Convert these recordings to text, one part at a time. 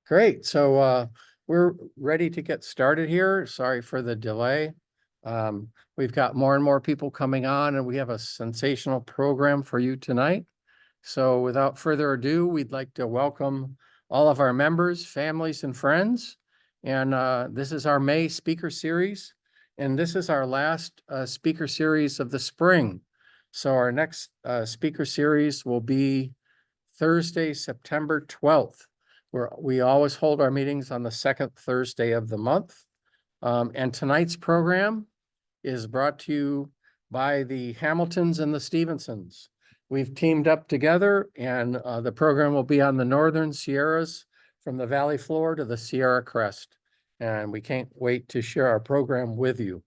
Great. So we're ready to get started here. Sorry for the delay. We've got more and more people coming on, and we have a sensational program for you tonight. So without further ado, we'd like to welcome all of our members, families, and friends. And this is our May speaker series. And this is our last speaker series of the spring. So our next speaker series will be Thursday, September 12th. We always hold our meetings on the second Thursday of the month. And tonight's program is brought to you by the Hamiltons and the Stephensons. We've teamed up together, and the program will be on the Northern Sierras from the valley floor to the Sierra Crest. And we can't wait to share our program with you.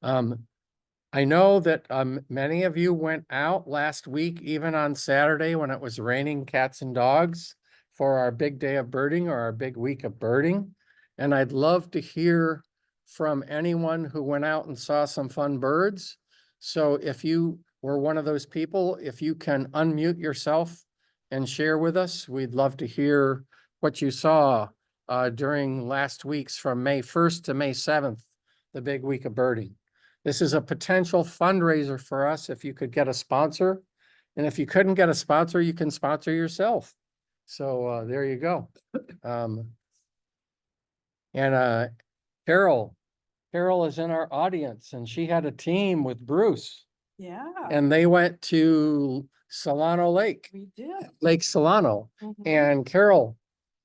I know that many of you went out last week, even on Saturday when it was raining cats and dogs, for our big day of birding or our big week of birding. And I'd love to hear from anyone who went out and saw some fun birds. So if you were one of those people, if you can unmute yourself and share with us, we'd love to hear what you saw during last week's from May 1st to May 7th, the big week of birding. This is a potential fundraiser for us if you could get a sponsor. And if you couldn't get a sponsor, you can sponsor yourself. So there you go. Carol is in our audience, and she had a team with Bruce. Yeah. And they went to Solano Lake. We did. Lake Solano. Mhm. And Carol,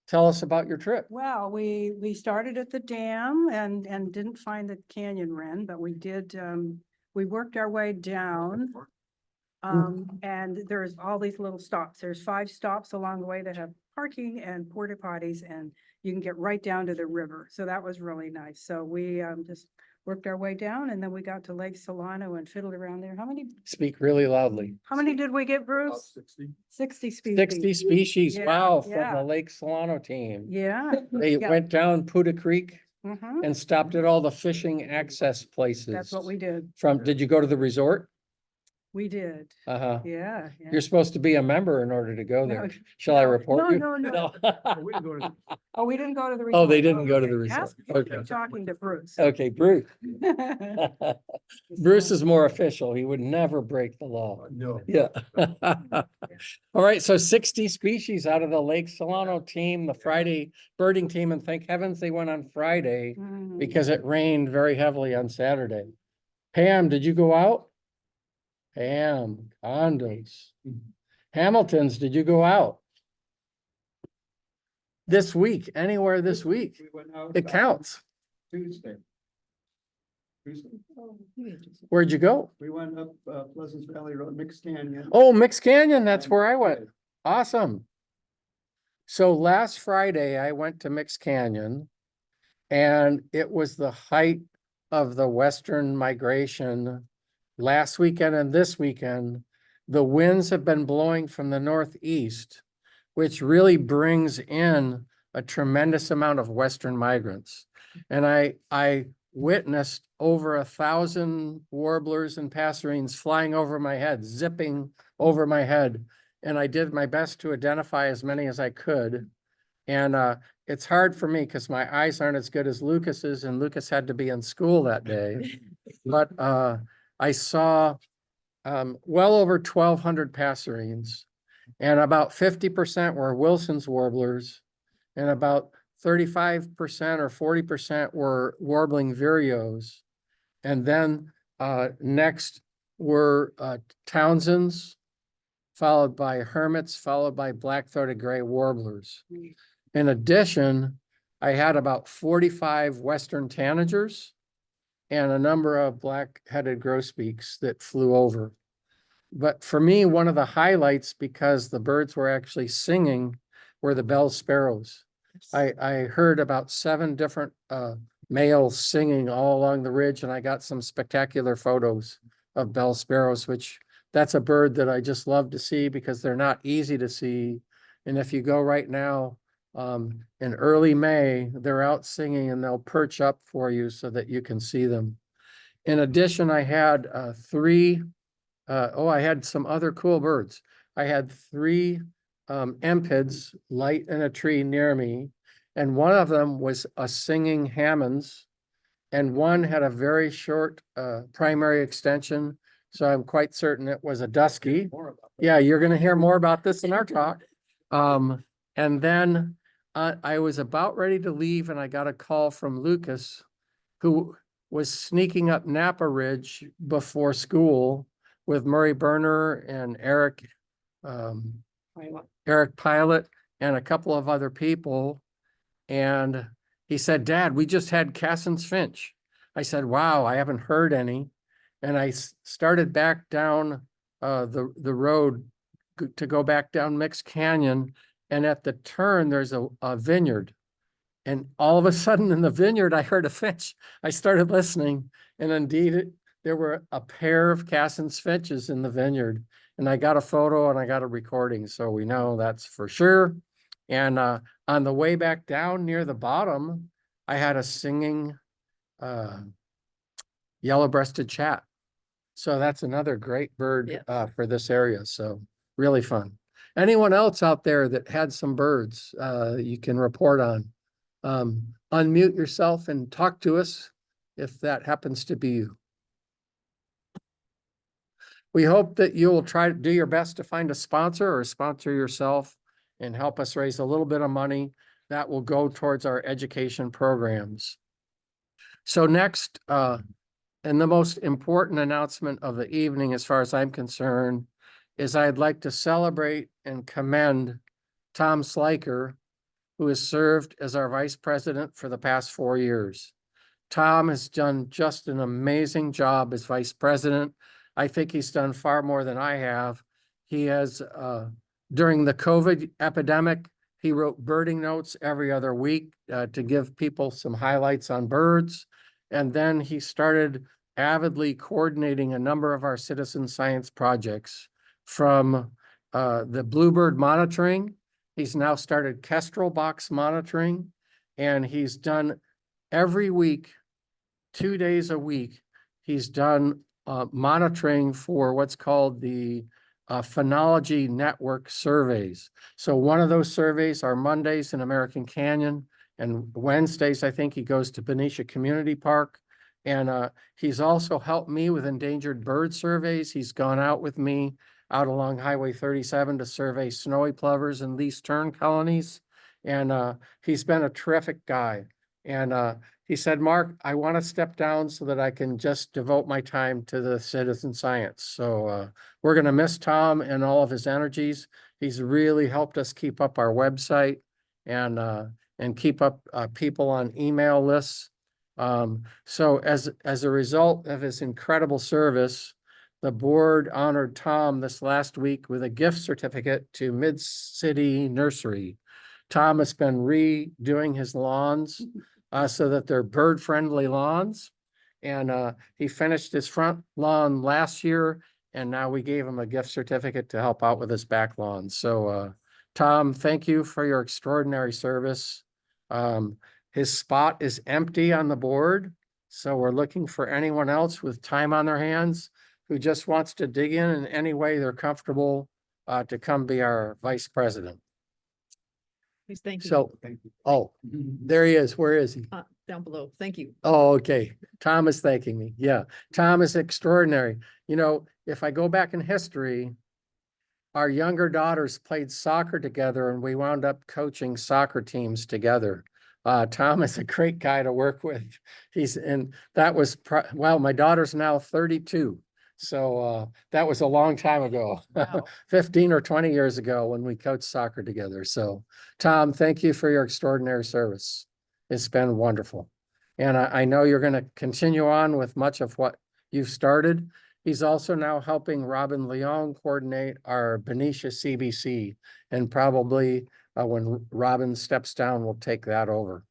tell us about your trip. Well, we started at the dam and didn't find the canyon wren, but we did, we worked our way down. And there's all these little stops. There's 5 stops along the way that have parking and porta potties, and you can get right down to the river. So that was really nice. So we just worked our way down, and then we got to Lake Solano and fiddled around there. Speak really loudly. How many did we get, Bruce? 60. 60 species. 60 species. Yeah, Wow, from yeah. the Lake Solano team. Yeah. They Yeah. went down Puda Creek Mhm. and stopped at all the fishing access places. That's what we did. Did you go to the resort? We did. Uh-huh. Yeah. You're supposed to be a member in order to go there. No, Shall I no, report you? no. We didn't go to Oh, we didn't go to the. Oh, they resort. didn't go to the Okay. resort. Ask if you're Okay. talking to Bruce. Okay, Bruce. Bruce is more official. He would never break the law. no. Yeah. All right, so 60 species out of the Lake Solano team, the Friday birding team, and thank heavens they went on Friday Mhm. because it rained very heavily on Saturday. Pam, did you go out? Pam, condos. Hamiltons, did you go out? This week, anywhere this week? We went out It counts. Tuesday. Where'd you go? We went up Pleasant Valley Road, Mixed Canyon. Oh, Mixed Canyon, that's And- where I went. Awesome. So last Friday, I went to Mixed Canyon, and it was the height of the western migration last weekend and this weekend. The winds have been blowing from the northeast, which really brings in a tremendous amount of western migrants. And I witnessed over 1,000 warblers and passerines flying over my head, zipping over my head. And I did my best to identify as many as I could. And it's hard for me because my eyes aren't as good as Lucas's, and Lucas had to be in school that day. But I saw well over 1,200 passerines, and about 50% were Wilson's warblers, and about 35% or 40% were warbling vireos. And then next were Townsend's, followed by hermits, followed by black-throated gray warblers. In addition, I had about 45 western tanagers and a number of black-headed grosbeaks that flew over. But for me, one of the highlights, because the birds were actually singing, were the bell sparrows. I heard about 7 different males singing all along the ridge, and I got some spectacular photos of bell sparrows, which that's a bird that I just love to see because they're not easy to see. And if you go right now, in early May, they're out singing and they'll perch up for you so that you can see them. In addition, I had I had some other cool birds. I had 3 empids light in a tree near me. And one of them was a singing Hammonds. And one had a very short primary extension. So I'm quite certain it was a dusky. Yeah, you're gonna hear more about this in our talk. And then I was about ready to leave and I got a call from Lucas, who was sneaking up Napa Ridge before school with Murray Berner and Eric Pilot and a couple of other people. And he said, Dad, we just had Cassin's Finch. I said, wow, I haven't heard any. And I started back down the road to go back down Mixed Canyon. And at the turn, there's a vineyard. And all of a sudden in the vineyard, I heard a finch. I started listening. And indeed, there were a pair of Cassin's finches in the vineyard. And I got a photo and I got a recording. So we know that's for sure. And on the way back down near the bottom, I had a singing yellow-breasted chat. So that's another great bird for this area. So really fun. Anyone else out there that had some birds you can report on? Unmute yourself and talk to us if that happens to be you. We hope that you will try to do your best to find a sponsor or sponsor yourself and help us raise a little bit of money that will go towards our education programs. So next, and the most important announcement of the evening, as far as I'm concerned, is I'd like to celebrate and commend Tom Sliker, who has served as our vice president for the past 4 years. Tom has done just an amazing job as vice president. I think he's done far more than I have. He has, during the COVID epidemic, he wrote birding notes every other week to give people some highlights on birds. And then he started avidly coordinating a number of our citizen science projects, from the bluebird monitoring. He's now started kestrel box monitoring, and he's done every week, 2 days a week, he's done monitoring for what's called the phenology network surveys. So one of those surveys are Mondays in American Canyon, and Wednesdays, I think he goes to Benicia Community Park. And he's also helped me with endangered bird surveys. He's gone out with me out along Highway 37 to survey snowy plovers and least tern colonies. And he's been a terrific guy. And he said, Mark, I want to step down so that I can just devote my time to the citizen science. So we're going to miss Tom and all of his energies. He's really helped us keep up our website and keep up people on email lists. So as a result of his incredible service, the board honored Tom this last week with a gift certificate to Mid-City Nursery. Tom has been redoing his lawns so that they're bird-friendly lawns. And he finished his front lawn last year, and now we gave him a gift certificate to help out with his back lawn. So Tom, thank you for your extraordinary service. His spot is empty on the board, so we're looking for anyone else with time on their hands who just wants to dig in any way they're comfortable to come be our vice president. Please, thank you. So, oh, there he is. Where is he? Down below. Thank you. Oh, okay. Tom is thanking me. Yeah, Tom is extraordinary. You know, if I go back in history, our younger daughters played soccer together and we wound up coaching soccer teams together. Tom is a great guy to work with. Well, my daughter's now 32. So that was a long time ago, Wow. 15 or 20 years ago when we coached soccer together. So Tom, thank you for your extraordinary service. It's been wonderful. And I know you're going to continue on with much of what you've started. He's also now helping Robin Leong coordinate our Benicia CBC. And probably when Robin steps down, we'll take that over.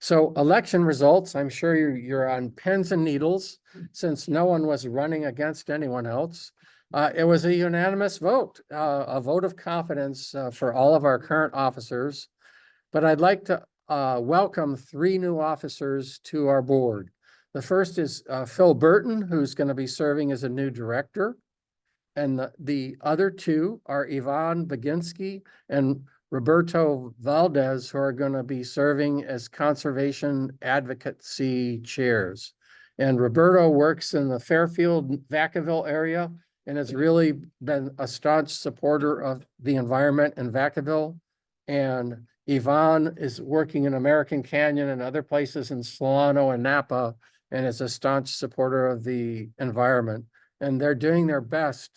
So election results, I'm sure you're on pins and needles since no one was running against anyone else. It was a unanimous vote, a vote of confidence for all of our current officers. But I'd like to welcome 3 new officers to our board. The first is Phil Burton, who's going to be serving as a new director. And the other two are Yvonne Baginski and Roberto Valdez, who are going to be serving as conservation advocacy chairs. And Roberto works in the Fairfield, Vacaville area and has really been a staunch supporter of the environment in Vacaville. And Yvonne is working in American Canyon and other places in Solano and Napa and is a staunch supporter of the environment. And they're doing their best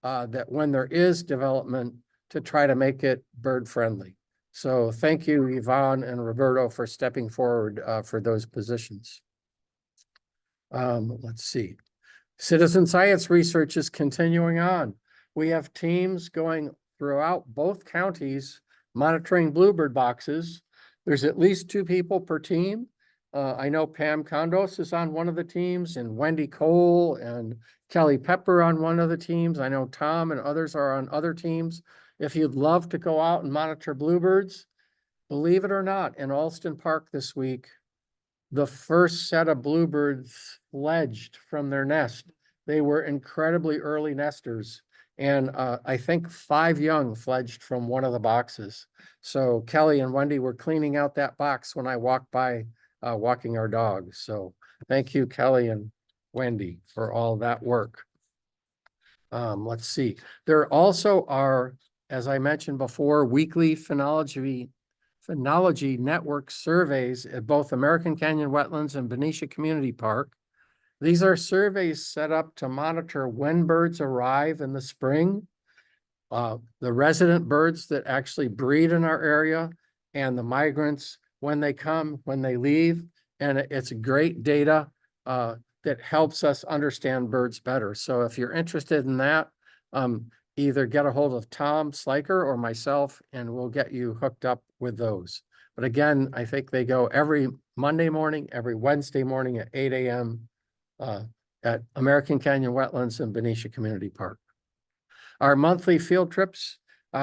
that when there is development to try to make it bird friendly. So thank you, Yvonne and Roberto, for stepping forward for those positions. Let's see. Citizen science research is continuing on. We have teams going throughout both counties monitoring bluebird boxes. There's at least 2 people per team. I know Pam Condos is on one of the teams and Wendy Cole and Kelly Pepper on one of the teams. I know Tom and others are on other teams. If you'd love to go out and monitor bluebirds, believe it or not, in Alston Park this week, the first set of bluebirds fledged from their nest. They were incredibly early nesters. And I think 5 young fledged from one of the boxes. So Kelly and Wendy were cleaning out that box when I walked by walking our dogs. So thank you, Kelly and Wendy, for all that work. Let's see. There also are, as I mentioned before, weekly phenology network surveys at both American Canyon Wetlands and Benicia Community Park. These are surveys set up to monitor when birds arrive in the spring, the resident birds that actually breed in our area, and the migrants when they come, when they leave. And it's great data that helps us understand birds better. So if you're interested in that, either get a hold of Tom Sliker or myself, and we'll get you hooked up with those. But again, I think they go every Monday morning, every Wednesday morning at 8 a.m. At American Canyon Wetlands and Benicia Community Park. Our monthly field trips,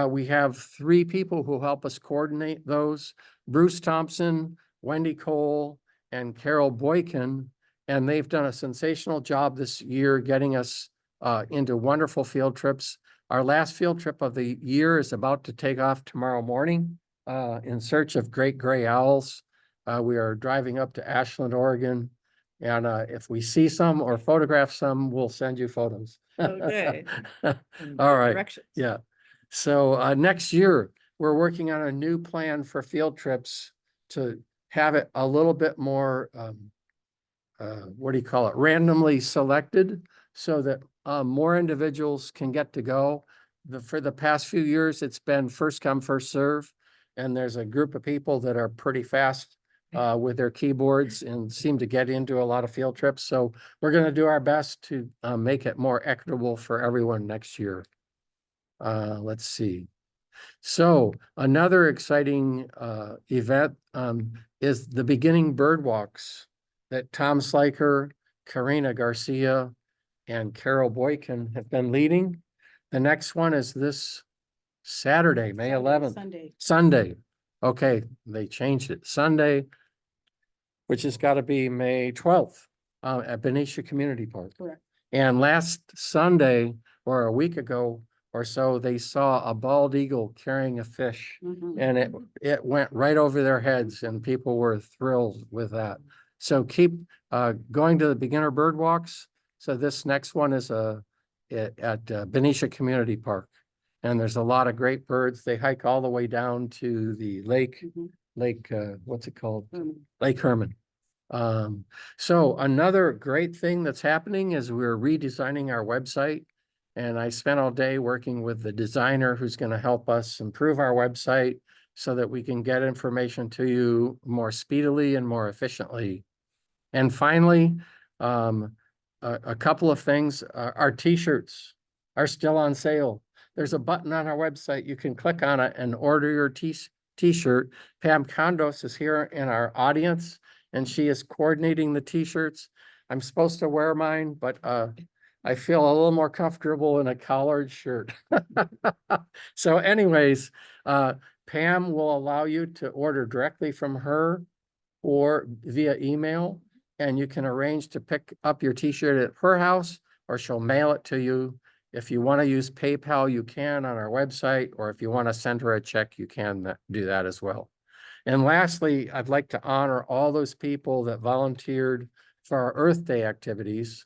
we have 3 people who help us coordinate those: Bruce Thompson, Wendy Cole, and Carol Boykin. And they've done a sensational job this year getting us into wonderful field trips. Our last field trip of the year is about to take off tomorrow morning in search of great gray owls. We are driving up to Ashland, Oregon. And if we see some or photograph some, we'll send you photos. Okay. All right. Directions. Yeah. So next year, we're working on a new plan for field trips to have it a little bit more, what do you call it? Randomly selected so that more individuals can get to go. For the past few years, it's been first come, first serve. And there's a group of people that are pretty fast with their keyboards and seem to get into a lot of field trips. So we're going to do our best to make it more equitable for everyone next year. Let's see. So another exciting event is the beginning bird walks that Tom Sliker, Karina Garcia, and Carol Boykin have been leading. The next one is this Saturday, May 11th. Sunday. Okay, they changed it. Sunday, which has got to be May 12th at Benicia Community Park. Correct. And last Sunday, or a week ago or so, they saw a bald eagle carrying a fish. Mhm. And it went right over their heads and people were thrilled with that. So keep going to the beginner bird walks. So this next one is at Benicia Community Park. And there's a lot of great birds. They hike all the way down to the lake, Mhm. what's it called? Herman. Lake Herman. So another great thing that's happening is we're redesigning our website. And I spent all day working with the designer who's going to help us improve our website so that we can get information to you more speedily and more efficiently. And finally, a couple of things. Our t-shirts are still on sale. There's a button on our website. You can click on it and order your t-shirt. Pam Condos is here in our audience and she is coordinating the t-shirts. I'm supposed to wear mine, but I feel a little more comfortable in a collared shirt. So anyways, Pam will allow you to order directly from her or via email, and you can arrange to pick up your t-shirt at her house or she'll mail it to you If you want to use PayPal, you can on our website, or if you want to send her a check, you can do that as well. And lastly, I'd like to honor all those people that volunteered for our Earth Day activities.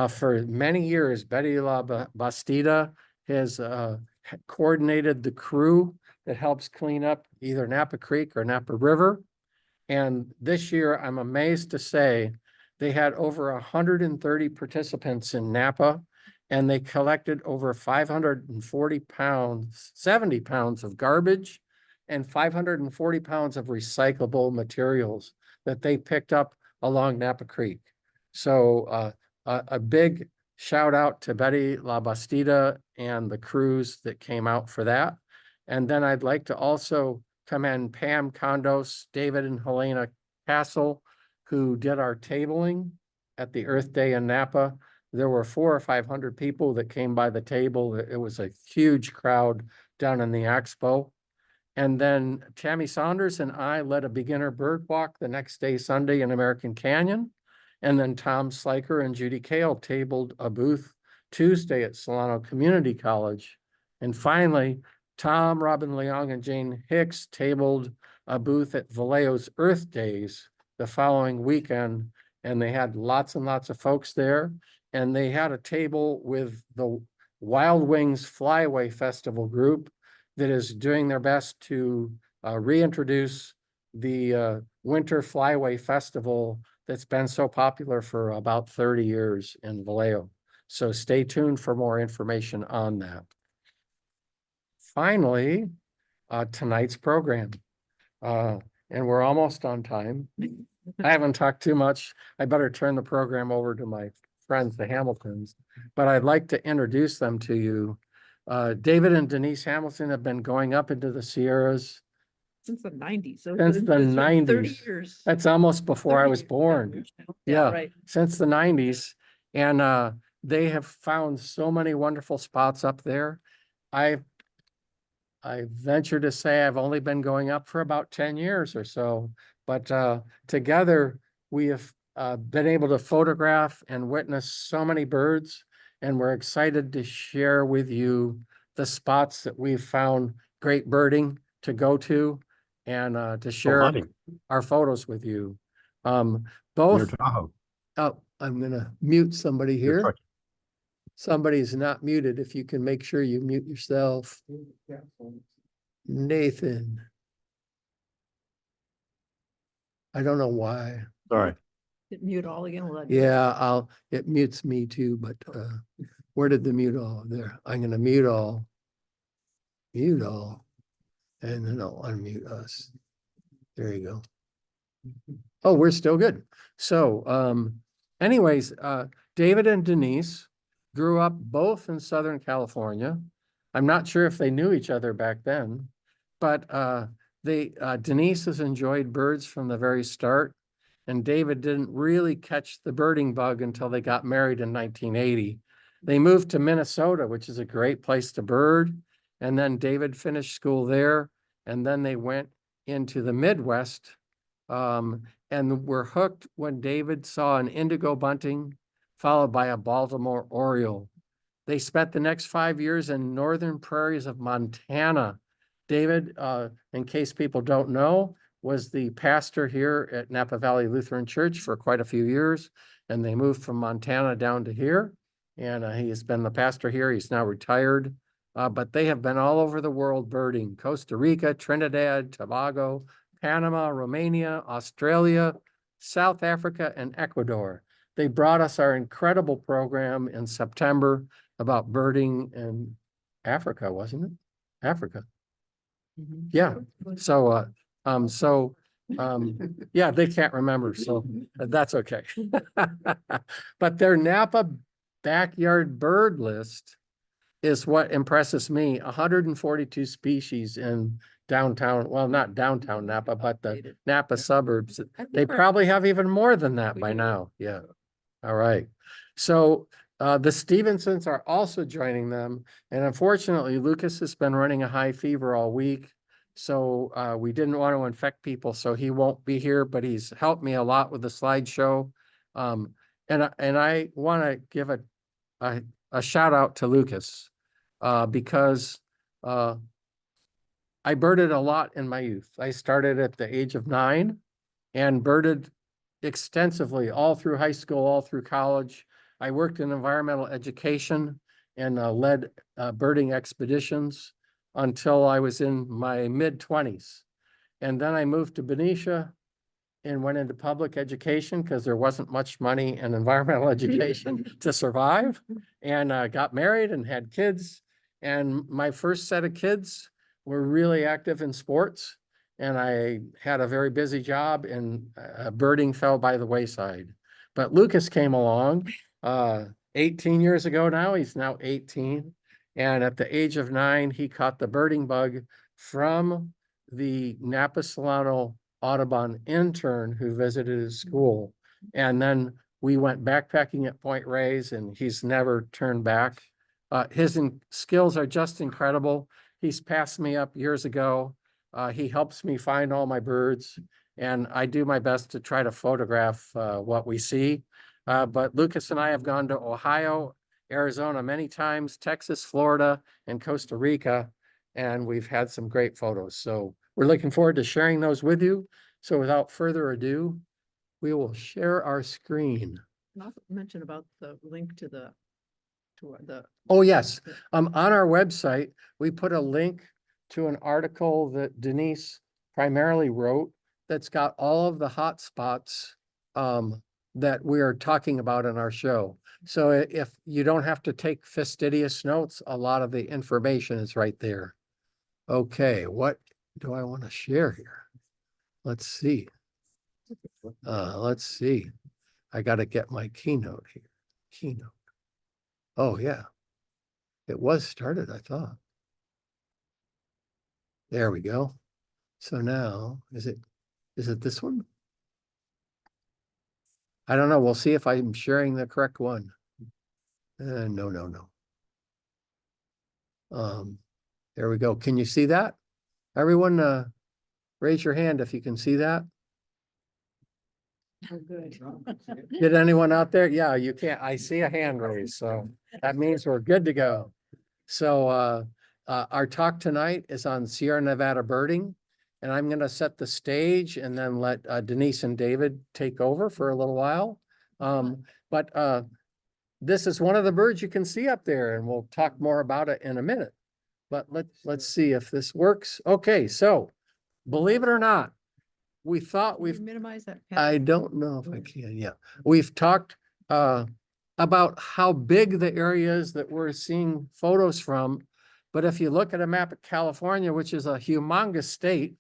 For many years, Betty La Bastida has coordinated the crew that helps clean up either Napa Creek or Napa River. And this year, I'm amazed to say they had over 130 participants in Napa, and they collected over 540 pounds, 70 pounds of garbage and 540 pounds of recyclable materials that they picked up along Napa Creek. So a big shout out to Betty La Bastida and the crews that came out for that. And then I'd like to also commend Pam Condos, David and Helena Castle, who did our tabling at the Earth Day in Napa. There were 400 or 500 people that came by the table. It was a huge crowd down in the expo. And then Tammy Saunders and I led a beginner bird walk the next day, Sunday, in American Canyon. And then Tom Sliker and Judy Kale tabled a booth Tuesday at Solano Community College. And finally, Tom, Robin Leong, and Jane Hicks tabled a booth at Vallejo's Earth Days the following weekend. And they had lots and lots of folks there. And they had a table with the Wild Wings Flyaway Festival group that is doing their best to reintroduce the Winter Flyaway Festival that's been so popular for about 30 years in Vallejo. So stay tuned for more information on that. Finally, tonight's program. And we're almost on time. I haven't talked too much. I better turn the program over to my friends, the Hamiltons, but I'd like to introduce them to you. David and Denise Hamilton have been going up into the Sierras Since the 90s. So since it's the been 30 90s. years. That's almost before I 30 was years, born. years now. Yeah, Right. since the 90s. And they have found so many wonderful spots up there. I venture to say I've only been going up for about 10 years or so, but together we have been able to photograph and witness so many birds, and we're excited to share with you the spots that we've found great birding to go to and to share our photos with you. Both, oh, I'm gonna mute somebody here. Somebody's not muted. If you can make sure you mute yourself. Nathan. I don't know why. Sorry. Hit mute all again. Will that do it? Yeah, it mutes me too, but where did the mute all? There, I'm gonna mute all. Mute all. And then I'll unmute us. There you go. Oh, we're still good. So anyways, David and Denise grew up both in Southern California. I'm not sure if they knew each other back then, but Denise has enjoyed birds from the very start, and David didn't really catch the birding bug until they got married in 1980. They moved to Minnesota, which is a great place to bird, and then David finished school there, and then they went into the Midwest, and were hooked when David saw an indigo bunting followed by a Baltimore oriole. They spent the next 5 years in northern prairies of Montana. David, in case people don't know, was the pastor here at Napa Valley Lutheran Church for quite a few years, and they moved from Montana down to here, and he has been the pastor here. He's now retired, but they have been all over the world birding: Costa Rica, Trinidad, Tobago, Panama, Romania, Australia, South Africa, and Ecuador. They brought us our incredible program in September about birding in Africa, wasn't it? Africa. Yeah. So, yeah, they can't remember, so that's okay. But their Napa backyard bird list is what impresses me. 142 species in downtown, well, not downtown Napa, but the Napa suburbs. They probably have even more than that by now. Yeah. All right. So the Stephensons are also joining them. And unfortunately, Lucas has been running a high fever all week. So we didn't want to infect people, so he won't be here, but he's helped me a lot with the slideshow. And I want to give a a shout out to Lucas, because, I birded a lot in my youth. I started at the age of 9 and birded extensively all through high school, all through college. I worked in environmental education and led birding expeditions until I was in my mid-20s. And then I moved to Benicia and went into public education because there wasn't much money in environmental education to survive, and got married and had kids. And my first set of kids were really active in sports, and I had a very busy job, and birding fell by the wayside. But Lucas came along 18 years ago now. He's now 18. And at the age of 9, he caught the birding bug from the Napa Solano Audubon intern who visited his school. And then we went backpacking at Point Reyes, and he's never turned back. His skills are just incredible. He's passed me up years ago. He helps me find all my birds, and I do my best to try to photograph what we see. But Lucas and I have gone to Ohio, Arizona many times, Texas, Florida, and Costa Rica, and we've had some great photos. So we're looking forward to sharing those with you. So without further ado, we will share our screen. And also mention about the link to the. Oh, yes. On our website, we put a link to an article that Denise primarily wrote that's got all of the hot spots that we are talking about in our show. So if you don't have to take fastidious notes, a lot of the information is right there. Okay, what do I want to share here? Let's see. Let's see. I got to get my keynote here. Keynote. Oh, yeah. It was started, I thought. There we go. So now, is it this one? I don't know. We'll see if I'm sharing the correct one. No. There we go. Can you see that? Everyone, raise your hand if you can see that. Oh, good. Did anyone out there? Yeah, you can't. I see a hand raised, so that means we're good to go. So our talk tonight is on Sierra Nevada birding, and I'm going to set the stage and then let Denise and David take over for a little while. But this is one of the birds you can see up there, and we'll talk more about it in a minute. But let's see if this works. Okay, so believe it or not, we thought Can you we've minimize that. I don't know if I can, yeah. We've talked about how big the area is that we're seeing photos from. But if you look at a map of California, which is a humongous state,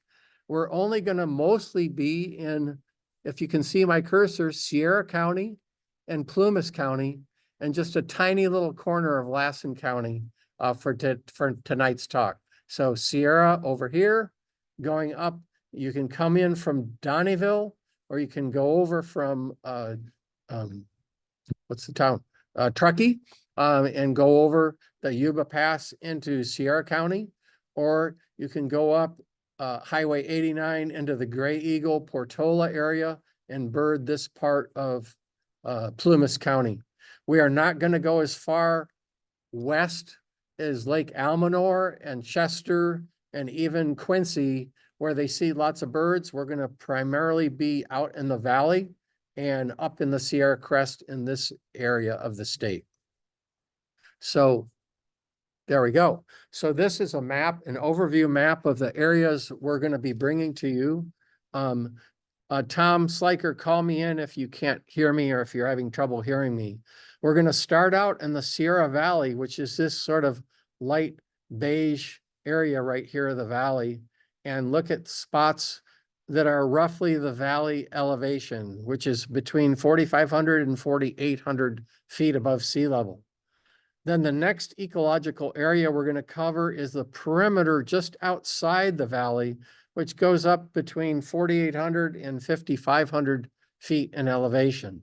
we're only going to mostly be in, if you can see my cursor, Sierra County and Plumas County, and just a tiny little corner of Lassen County for tonight's talk. So Sierra over here, going up. You can come in from Donnieville, or you can go over from, what's the town? Truckee, and go over the Yuba Pass into Sierra County, or you can go up Highway 89 into the Graeagle, Portola area and bird this part of Plumas County. We are not going to go as far west as Lake Almanor and Chester and even Quincy, where they see lots of birds. We're going to primarily be out in the valley and up in the Sierra Crest in this area of the state. So there we go. So this is a map, an overview map of the areas we're going to be bringing to you. Tom Sliker, call me in if you can't hear me or if you're having trouble hearing me. We're going to start out in the Sierra Valley, which is this sort of light beige area right here of the valley, and look at spots that are roughly the valley elevation, which is between 4,500 and 4,800 feet above sea level. Then the next ecological area we're going to cover is the perimeter just outside the valley, which goes up between 4,800 and 5,500 feet in elevation.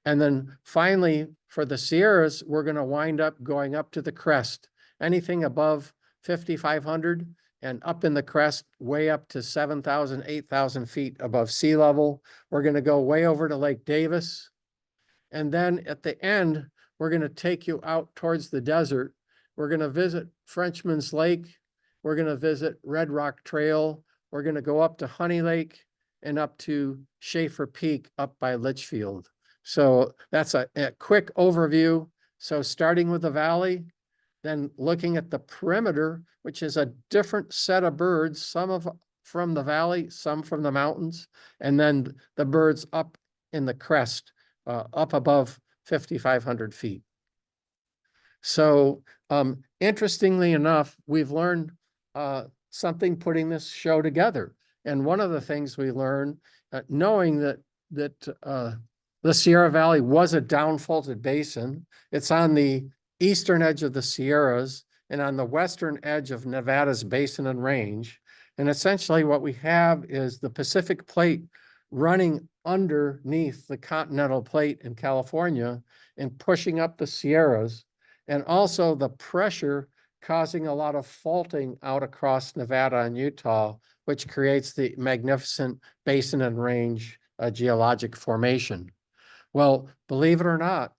And then finally, for the Sierras, we're going to wind up going up to the crest. Anything above 5,500 and up in the crest, way up to 7,000, 8,000 feet above sea level. We're going to go way over to Lake Davis. And then at the end, we're going to take you out towards the desert. We're going to visit Frenchman's Lake. We're going to visit Red Rock Trail. We're going to go up to Honey Lake and up to Shaffer Peak up by Litchfield. So that's a quick overview. So starting with the valley, then looking at the perimeter, which is a different set of birds, from the valley, some from the mountains, and then the birds up in the crest, up above 5,500 feet. So interestingly enough, we've learned something putting this show together. And one of the things we learned, knowing that the Sierra Valley was a downfaulted basin, it's on the eastern edge of the Sierras and on the western edge of Nevada's basin and range. And essentially what we have is the Pacific Plate running underneath the continental plate in California and pushing up the Sierras, and also the pressure causing a lot of faulting out across Nevada and Utah, which creates the magnificent basin and range geologic formation. Well, believe it or not,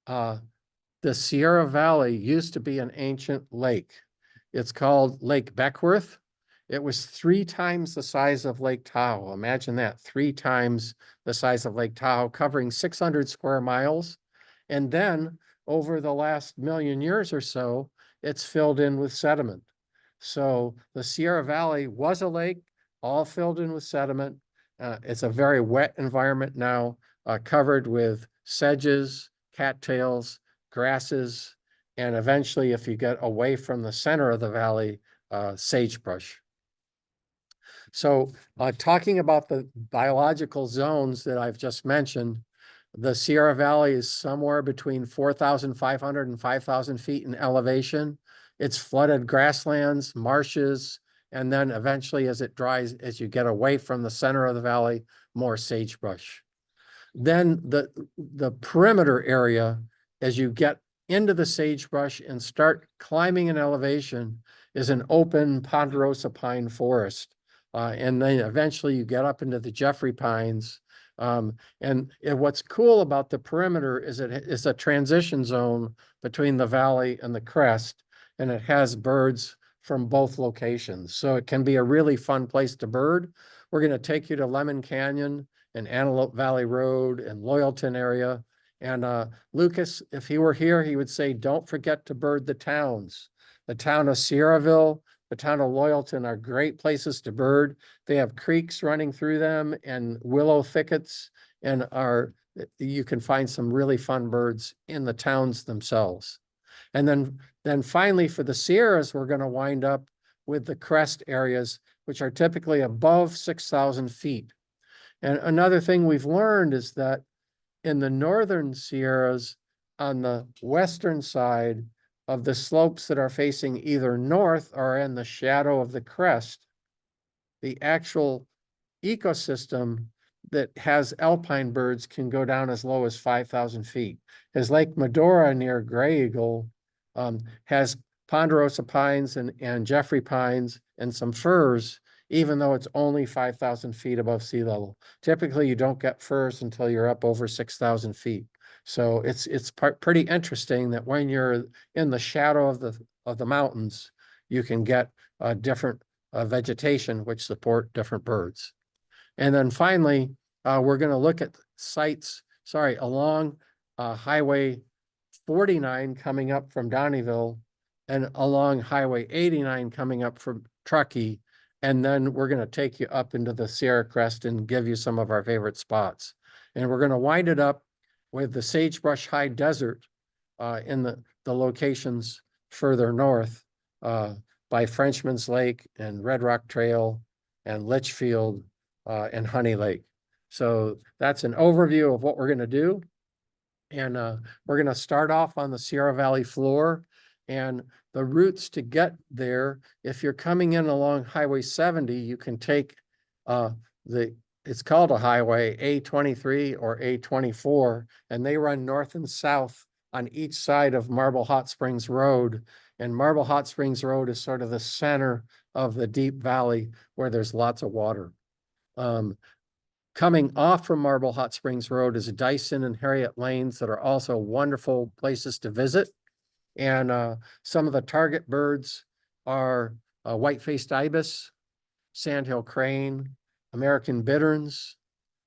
the Sierra Valley used to be an ancient lake. It's called Lake Beckworth. It was 3 times the size of Lake Tahoe. Imagine that, 3 times the size of Lake Tahoe, covering 600 square miles. And then over the last million years or so, it's filled in with sediment. So the Sierra Valley was a lake, all filled in with sediment. It's a very wet environment now, covered with sedges, cattails, grasses, and eventually, if you get away from the center of the valley, sagebrush. So talking about the biological zones that I've just mentioned, the Sierra Valley is somewhere between 4,500 and 5,000 feet in elevation. It's flooded grasslands, marshes, and then eventually as it dries, as you get away from the center of the valley, more sagebrush. Then the perimeter area, as you get into the sagebrush and start climbing in elevation, is an open ponderosa pine forest. And then eventually you get up into the Jeffrey pines. And what's cool about the perimeter is it's a transition zone between the valley and the crest, and it has birds from both locations. So it can be a really fun place to bird. We're going to take you to Lemon Canyon and Antelope Valley Road and Loyalton area. And Lucas, if he were here, he would say, don't forget to bird the towns. The town of Sierraville, the town of Loyalton are great places to bird. They have creeks running through them and willow thickets, and you can find some really fun birds in the towns themselves. And then finally for the Sierras, we're going to wind up with the crest areas, which are typically above 6,000 feet. And another thing we've learned is that in the northern Sierras, on the western side of the slopes that are facing either north or in the shadow of the crest, the actual ecosystem that has alpine birds can go down as low as 5,000 feet. As Lake Medora near Graeagle has ponderosa pines and Jeffrey pines and some firs, even though it's only 5,000 feet above sea level. Typically, you don't get firs until you're up over 6,000 feet. So it's pretty interesting that when you're in the shadow of the mountains, you can get different vegetation which support different birds. And then finally, we're going to look at sites, along Highway 49 coming up from Donnieville and along Highway 89 coming up from Truckee. And then we're going to take you up into the Sierra Crest and give you some of our favorite spots. And we're going to wind it up with the Sagebrush High Desert in the locations further north by Frenchman's Lake and Red Rock Trail and Litchfield and Honey Lake. So that's an overview of what we're going to do. And we're going to start off on the Sierra Valley floor, and the routes to get there. If you're coming in along Highway 70, you can take it's called a highway, A23 or A24, and they run north and south on each side of Marble Hotsprings Road. And Marble Hotsprings Road is sort of the center of the deep valley where there's lots of water. Coming off from Marble Hot Springs Road is Dyson and Harriet Lanes that are also wonderful places to visit. And some of the target birds are white-faced ibis, sandhill crane, American bitterns,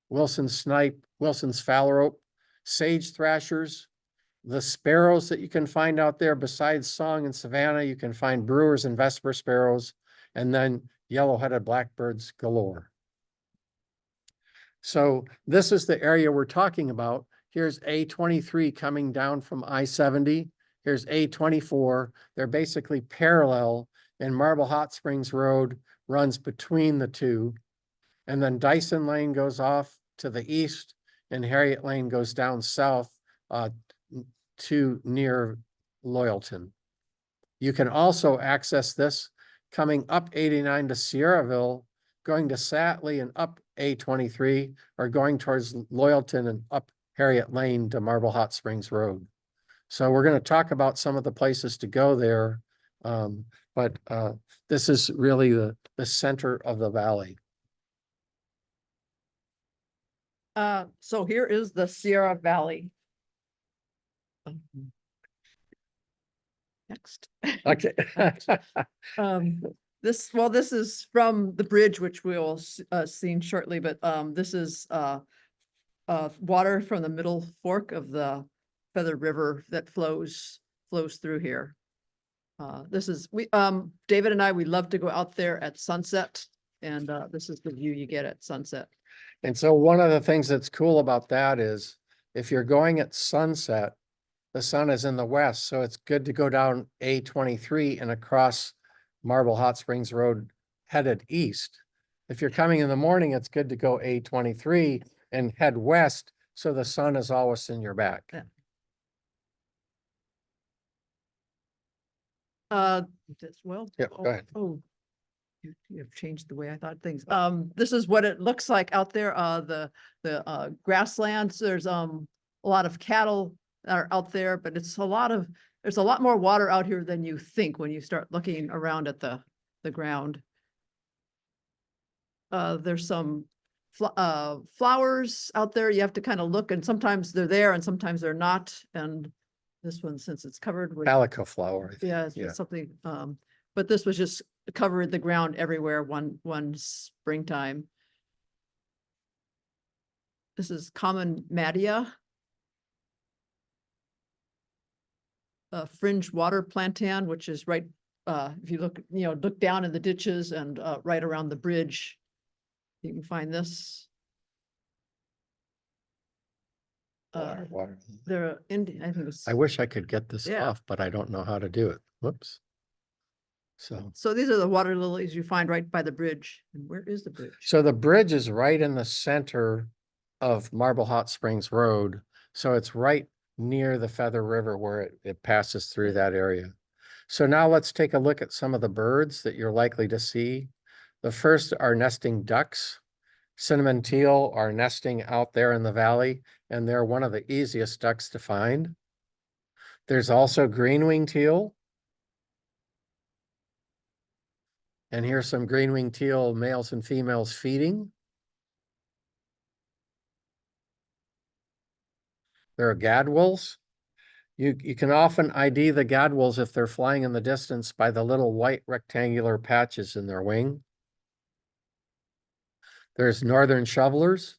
Wilson's snipe, Wilson's phalarope, sage thrashers, the sparrows that you can find out there besides song and savanna, you can find brewers and vesper sparrows, and then yellow-headed blackbirds galore. So this is the area we're talking about. Here's A23 coming down from I-70. Here's A24. They're basically parallel, and Marble Hot Springs Road runs between the two. And then Dyson Lane goes off to the east, and Harriet Lane goes down south to near Loyalton. You can also access this coming up 89 to Sierraville, going to Satley and up A23, or going towards Loyalton and up Harriet Lane to Marble Hot Springs Road. So we're going to talk about some of the places to go there, but this is really the center of the valley. So here is the Sierra Valley. Next. Okay. This is from the bridge, which we'll see shortly, but this is water from the middle fork of the Feather River that flows through here. David and I, we love to go out there at sunset, and this is the view you get at sunset. And so one of the things that's cool about that is if you're going at sunset, the sun is in the west, so it's good to go down A23 and across Marble Hot Springs Road headed east. If you're coming in the morning, it's good to go A23 and head west, so the sun is always in your back. Yeah. Yeah, go ahead. Oh, you have changed the way I thought things. This is what it looks like out there. The grasslands, there's a lot of cattle that are out there, but there's a lot more water out here than you think when you start looking around at the ground. There's some flowers out there. You have to kind of look, and sometimes they're there and sometimes they're not. And this one, since it's covered with Calico flower. I think. yeah, it's something, but this was just covered the ground everywhere one springtime. This is common mattia. Fringe water plantain, which is right, if you look down in the ditches and right around the bridge, you can find this. Water. They're Indian, I think it's. I wish I could get this Yeah. off, but I don't know how to do it. Whoops. So these are the water lilies you find right by the bridge. And where is the bridge? So the bridge is right in the center of Marble Hot Springs Road. So it's right near the Feather River where it passes through that area. So now let's take a look at some of the birds that you're likely to see. The first are nesting ducks. Cinnamon teal are nesting out there in the valley, and they're one of the easiest ducks to find. There's also green-winged teal. And here's some green-winged teal males and females feeding. There are gadwalls. You can often ID the gadwalls if they're flying in the distance by the little white rectangular patches in their wing. There's northern shovelers.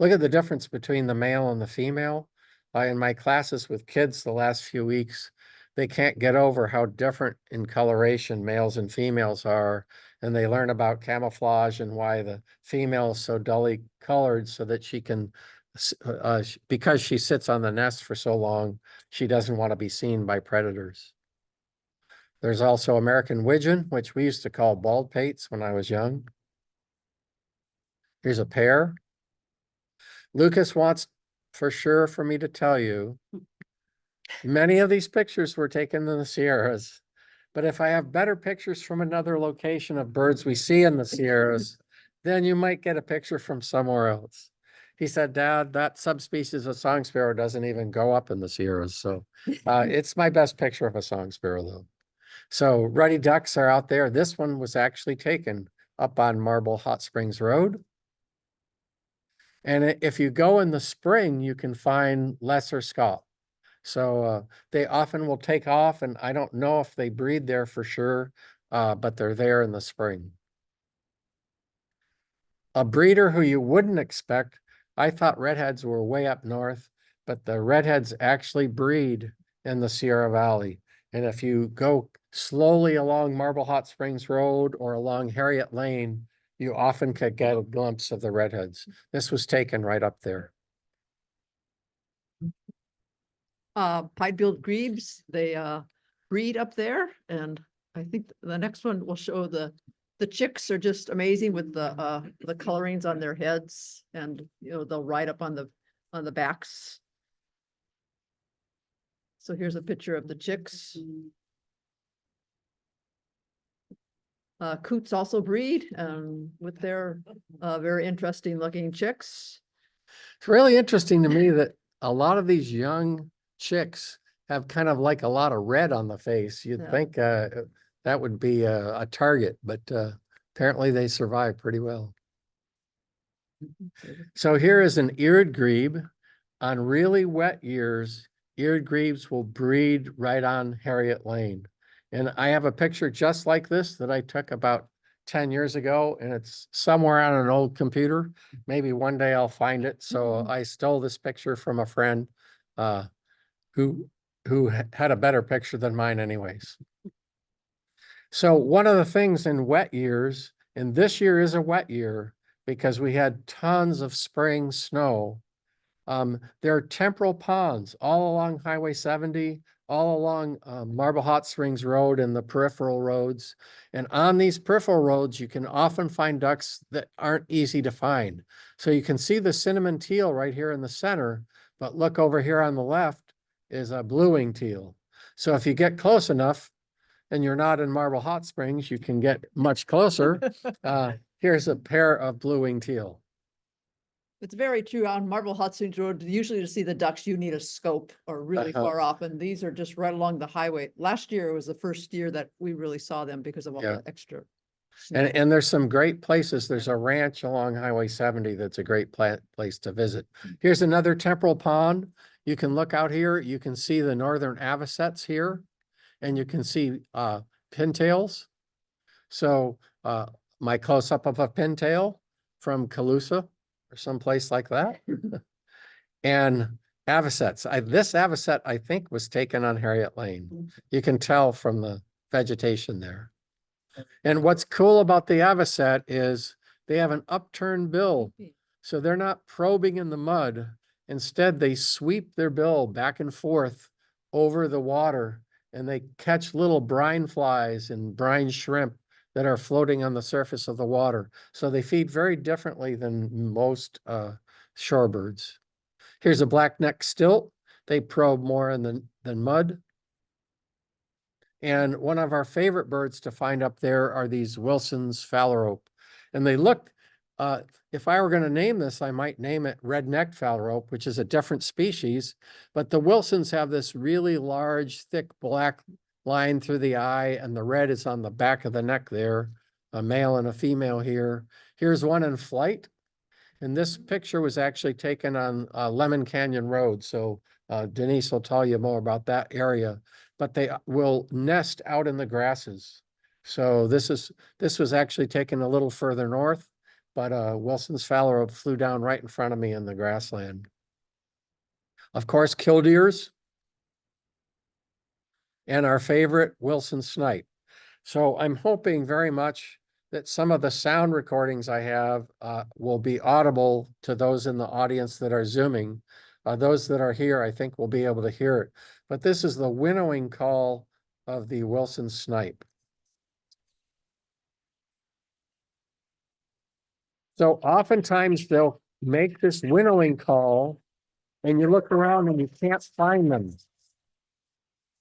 Look at the difference between the male and the female. In my classes with kids the last few weeks, they can't get over how different in coloration males and females are. And they learn about camouflage and why the female is so dully colored so that she can, because she sits on the nest for so long, she doesn't want to be seen by predators. There's also American widgeon, which we used to call bald pates when I was young. Here's a pair. Lucas wants for sure for me to tell you, many of these pictures were taken in the Sierras, but if I have better pictures from another location of birds we see in the Sierras, then you might get a picture from somewhere else. He said, Dad, that subspecies of song sparrow doesn't even go up in the Sierras. So it's my best picture of a song sparrow though. So ruddy ducks are out there. This one was actually taken up on Marble Hot Springs Road. And if you go in the spring, you can find lesser scaup. So they often will take off, and I don't know if they breed there for sure, but they're there in the spring. A breeder who you wouldn't expect, I thought redheads were way up north, but the redheads actually breed in the Sierra Valley. And if you go slowly along Marble Hotsprings Road or along Harriet Lane, you often could get a glimpse of the redheads. This was taken right up there. Pied-billed grebes, they breed up there, and I think the next one will show the chicks are just amazing with the colorings on their heads, and they'll ride up on the backs. So here's a picture of the chicks. Coots also breed with their very interesting looking chicks. It's really interesting to me that a lot of these young chicks have kind of like a lot of red on the face. You'd Yeah. think that would be a target, but apparently they survive pretty well. So here is an eared grebe. On really wet years, eared grebes will breed right on Harriet Lane. And I have a picture just like this that I took about 10 years ago, and it's somewhere on an old computer. Maybe one day I'll find it. So I stole this picture from a friend who had a better picture than mine anyways. So one of the things in wet years, and this year is a wet year because we had tons of spring snow. There are temporal ponds all along Highway 70, all along Marble Hot Springs Road and the peripheral roads. And on these peripheral roads, you can often find ducks that aren't easy to find. So you can see the cinnamon teal right here in the center, but look over here on the left is a blue-winged teal. So if you get close enough and you're not in Marble Hot Springs, you can get much closer. Here's a pair of blue-winged teal. It's very true. On Marble Hot Springs Road, usually to see the ducks, you need a scope or really Uh-huh. far off, and these are just right along the highway. Last year was the first year that we really saw them because of all Yeah. the extra snow. And there's some great places. There's a ranch along Highway 70 that's a great place to visit. Here's another temporal pond. You can look out here. You can see the northern avocets here, and you can see pintails. So my close-up of a pintail from Calusa or someplace like that. And avocets. This avocet, I think, was taken on Harriet Lane. You can tell from the vegetation there. And what's cool about the avocet is they have an upturned bill. So they're not probing in the mud. Instead, they sweep their bill back and forth over the water, and they catch little brine flies and brine shrimp that are floating on the surface of the water. So they feed very differently than most shorebirds. Here's a black-necked stilt. They probe more than mud. And one of our favorite birds to find up there are these Wilson's phalarope. And they look, if I were going to name this, I might name it red-necked phalarope, which is a different species. But the Wilsons have this really large, thick black line through the eye, and the red is on the back of the neck there, a male and a female here. Here's one in flight. And this picture was actually taken on Lemon Canyon Road. So Denise will tell you more about that area, but they will nest out in the grasses. So this was actually taken a little further north, but Wilson's phalarope flew down right in front of me in the grassland. Of course, killdeers and our favorite Wilson snipe. So I'm hoping very much that some of the sound recordings I have will be audible to those in the audience that are Zooming. Those that are here, I think, will be able to hear it. But this is the winnowing call of the Wilson snipe. So oftentimes they'll make this winnowing call, and you look around and you can't find them.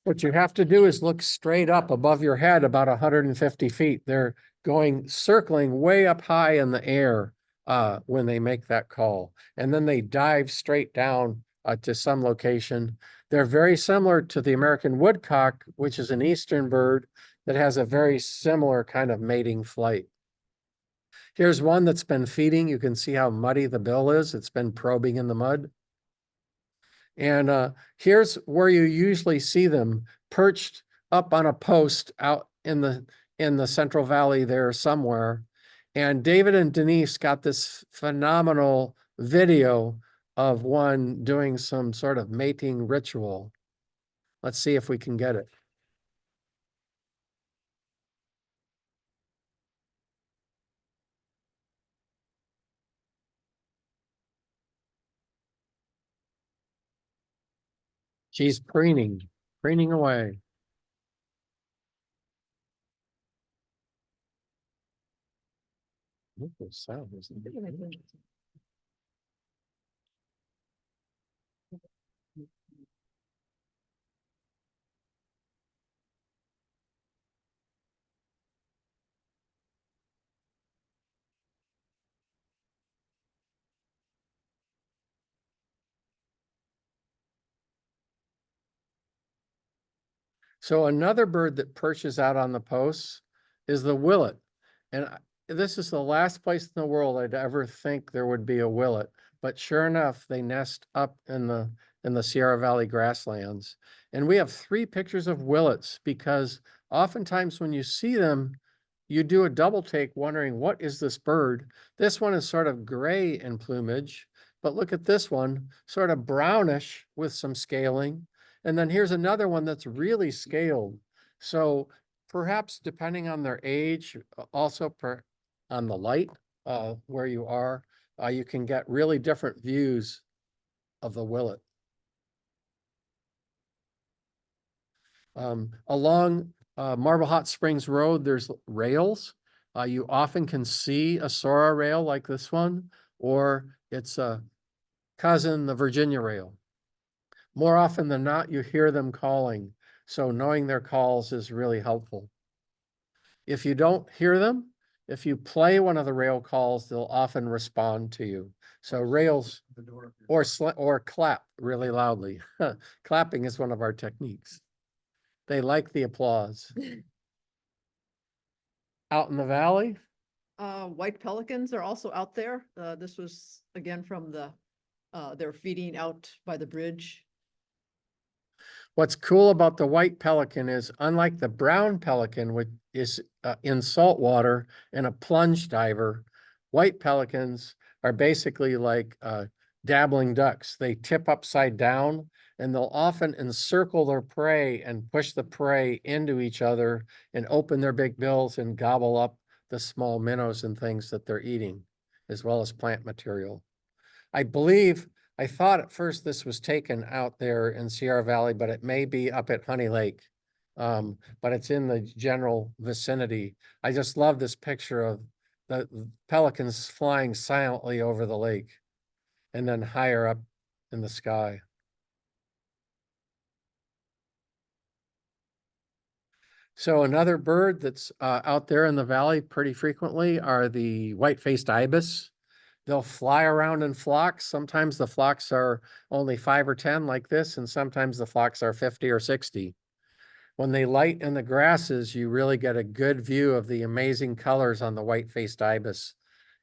What you have to do is look straight up above your head about 150 feet. They're circling way up high in the air when they make that call. And then they dive straight down to some location. They're very similar to the American woodcock, which is an eastern bird that has a very similar kind of mating flight. Here's one that's been feeding. You can see how muddy the bill is. It's been probing in the mud. And here's where you usually see them perched up on a post out in the Central Valley there somewhere. And David and Denise got this phenomenal video of one doing some sort of mating ritual. Let's see if we can get it. She's preening away. Look at the sound, isn't it? So another bird that perches out on the posts is the willet. And this is the last place in the world I'd ever think there would be a willet. But sure enough, they nest up in the Sierra Valley grasslands. And we have 3 pictures of willets because oftentimes when you see them, you do a double take wondering, what is this bird? This one is sort of gray in plumage, but look at this one, sort of brownish with some scaling. And then here's another one that's really scaled. So perhaps depending on their age, also on the light where you are, you can get really different views of the willet. Along Marble Hotsprings Road, there's rails. You often can see a Sora rail like this one, or its a cousin, the Virginia rail. More often than not, you hear them calling. So knowing their calls is really helpful. If you don't hear them, if you play one of the rail calls, they'll often respond to you. So rails The door. or clap really loudly. Clapping is one of our techniques. They like the applause. Out in the valley, White pelicans are also out there. This was again from they're feeding out by the bridge. what's cool about the white pelican is, unlike the brown pelican, which is in salt water and a plunge diver, white pelicans are basically like dabbling ducks. They tip upside down and they'll often encircle their prey and push the prey into each other and open their big bills and gobble up the small minnows and things that they're eating, as well as plant material. I thought at first this was taken out there in Sierra Valley, but it may be up at Honey Lake. But it's in the general vicinity. I just love this picture of the pelicans flying silently over the lake and then higher up in the sky. So another bird that's out there in the valley pretty frequently are the white-faced ibis. They'll fly around in flocks. Sometimes the flocks are only 5 or 10 like this, and sometimes the flocks are 50 or 60. When they light in the grasses, you really get a good view of the amazing colors on the white-faced ibis.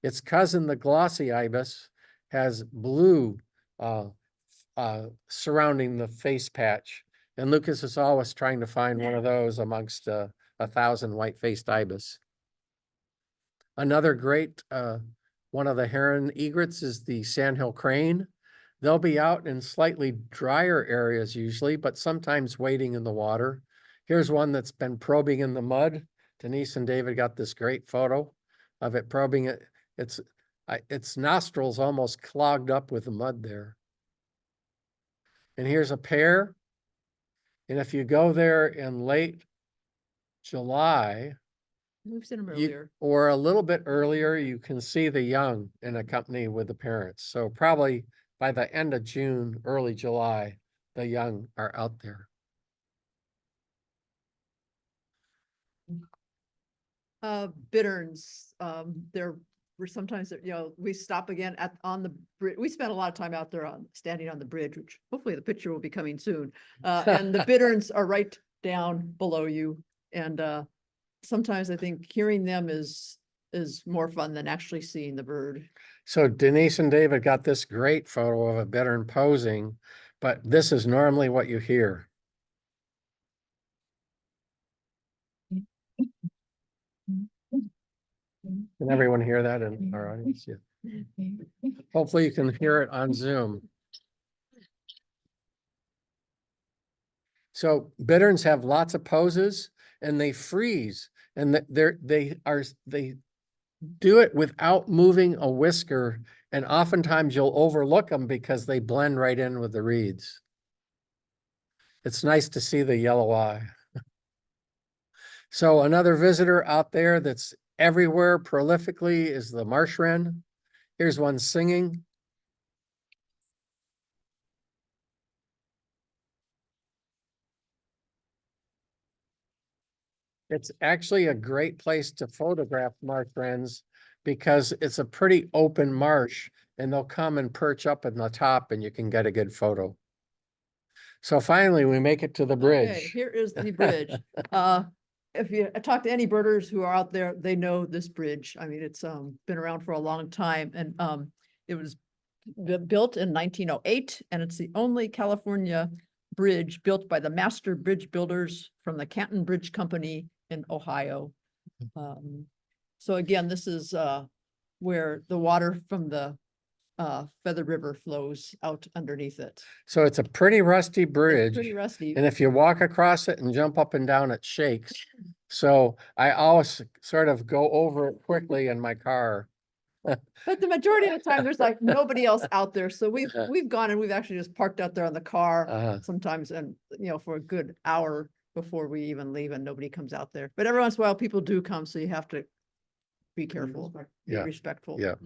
Its cousin, the glossy ibis, has blue surrounding the face patch. And Lucas is always trying to find one of those amongst 1,000 white-faced ibis. Another great one of the heron egrets is the sandhill crane. They'll be out in slightly drier areas usually, but sometimes wading in the water. Here's one that's been probing in the mud. Denise and David got this great photo of it probing it. Its nostrils almost clogged up with the mud there. And here's a pair. And if you go there in late July, We've seen them earlier. or a little bit earlier, you can see the young in a company with the parents. So probably by the end of June, early July, the young are out there. Bitterns, we're sometimes, we stop again on the bridge. We spent a lot of time out there standing on the bridge, which hopefully the picture will be coming soon. And the bitterns are right down below you. And sometimes I think hearing them is is more fun than actually seeing the bird. So Denise and David got this great photo of a bittern posing, but this is normally what you hear. Can everyone hear that in our audience? Yeah. Hopefully you can hear it on Zoom. So bitterns have lots of poses and they freeze and they do it without moving a whisker. And oftentimes you'll overlook them because they blend right in with the reeds. It's nice to see the yellow eye. So another visitor out there that's everywhere prolifically is the marsh wren. Here's one singing. It's actually a great place to photograph marsh wrens because it's a pretty open marsh and they'll come and perch up in the top and you can get a good photo. So finally, we make it to the Okay, bridge. here is the bridge. If you talk to any birders who are out there, they know this bridge. I mean, it's been around for a long time and it was built in 1908 and it's the only California bridge built by the master bridge builders from the Canton Bridge Company in Ohio. So again, this is where the water from the Feather River flows out underneath it. So it's a pretty rusty It's bridge. pretty rusty. And if you walk across it and jump up and down, it shakes. So I always sort of go over it quickly in my car. But the majority of the time, there's like nobody else out there. So Uh-huh. we've gone and we've actually just parked out there on the car Uh-huh. sometimes and, you know, for a good hour before we even leave and nobody comes out there. But every once in a while, people do come, so you have to be careful, be Yeah. respectful. Yeah.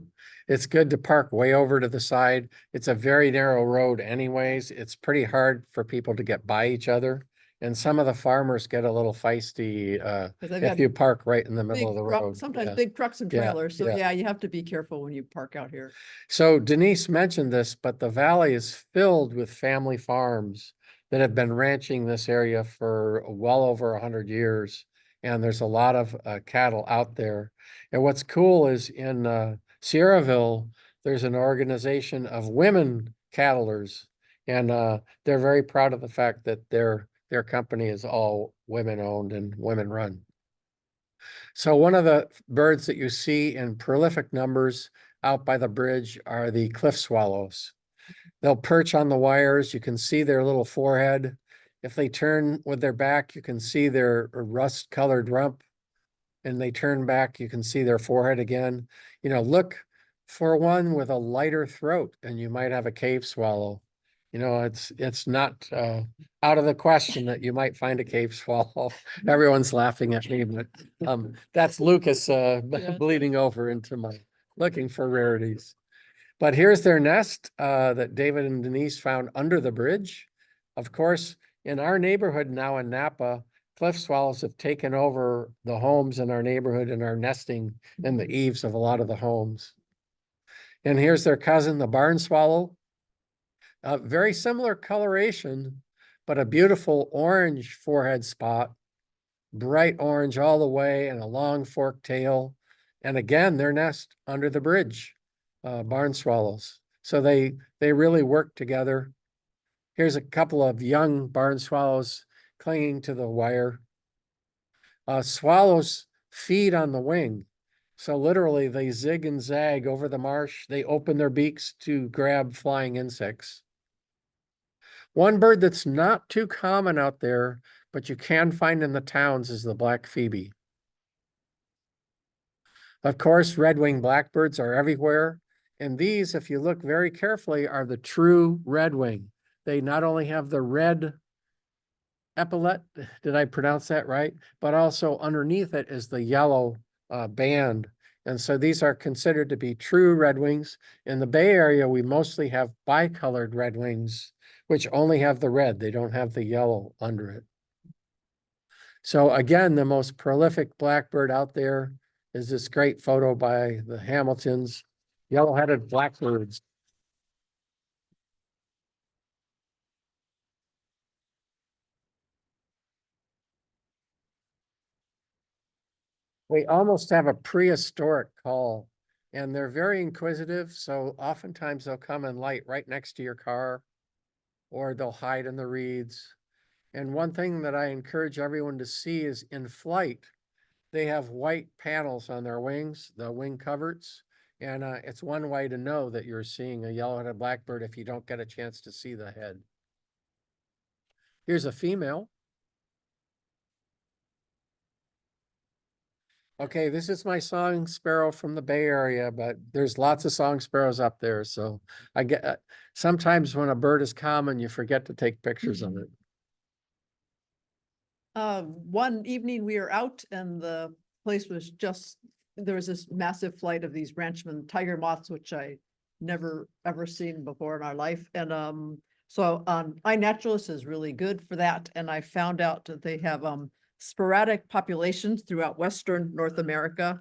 It's good to park way over to the side. It's a very narrow road anyways. It's pretty hard for people to get by each other. And some of the farmers get a little feisty 'Cause they've if got you park right in the middle big of the truck- road. sometimes Yeah. big trucks and Yeah, trailers. So yeah. yeah, you have to be careful when you park out here. So Denise mentioned this, but the valley is filled with family farms that have been ranching this area for well over 100 years. And there's a lot of cattle out there. And what's cool is in Sierraville, there's an organization of women cattlers. And they're very proud of the fact that their company is all women owned and women run. So one of the birds that you see in prolific numbers out by the bridge are the cliff swallows. They'll perch on the wires. You can see their little forehead. If they turn with their back, you can see their rust colored rump. And they turn back, you can see their forehead again. You know, look for one with a lighter throat and you might have a cave swallow. You know, it's not out of the question that you might find a cave swallow. Everyone's laughing at me, but that's Lucas bleeding over into my looking for rarities. But here's their nest that David and Denise found under the bridge. Of course, in our neighborhood now in Napa, cliff swallows have taken over the homes in our neighborhood and are nesting in the eaves of a lot of the homes. And here's their cousin, the barn swallow. Very similar coloration, but a beautiful orange forehead spot, bright orange all the way and a long forked tail. And again, their nest under the bridge, barn swallows. So they really work together. Here's a couple of young barn swallows clinging to the wire. Swallows feed on the wing. So literally they zig and zag over the marsh. They open their beaks to grab flying insects. One bird that's not too common out there, but you can find in the towns is the black phoebe. Of course, red-winged blackbirds are everywhere. And these, if you look very carefully, are the true redwing. They not only have the red epaulet, did I pronounce that right? But also underneath it is the yellow band. And so these are considered to be true redwings. In the Bay Area, we mostly have bicolored redwings, which only have the red. They don't have the yellow under it. So again, the most prolific blackbird out there is this great photo by the Hamiltons, yellow-headed blackbirds. We almost have a prehistoric call, and they're very inquisitive, so oftentimes they'll come and light right next to your car, or they'll hide in the reeds. And one thing that I encourage everyone to see is in flight, they have white panels on their wings, the wing coverts. And it's one way to know that you're seeing a yellow-headed blackbird if you don't get a chance to see the head. Here's a female. Okay, this is my song sparrow from the Bay Area, but there's lots of song sparrows up there. So I get, sometimes when a bird is common, you forget to take pictures of it. One evening we were out and the place was just, there was this massive flight of these Frenchman tiger moths, which I never ever seen before in our life. And so iNaturalist is really good for that. And I found out that they have sporadic populations throughout Western North America.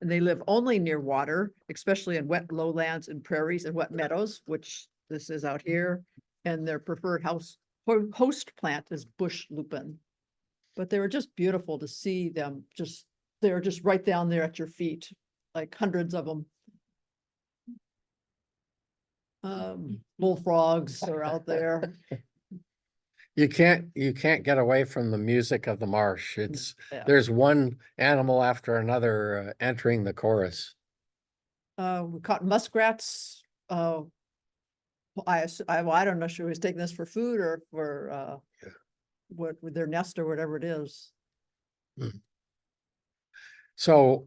And they live only near water, especially in wet lowlands and prairies and wet meadows, which this is out here. And their preferred host plant is bush lupin. But they were just beautiful to see them. They're just right down there at your feet, like hundreds of them. Bullfrogs are out there. You can't get away from the music of the marsh. It's, Yeah. there's one animal after another entering the chorus. We caught muskrats. I don't know if she was taking this for food or for what with their nest or whatever it is. So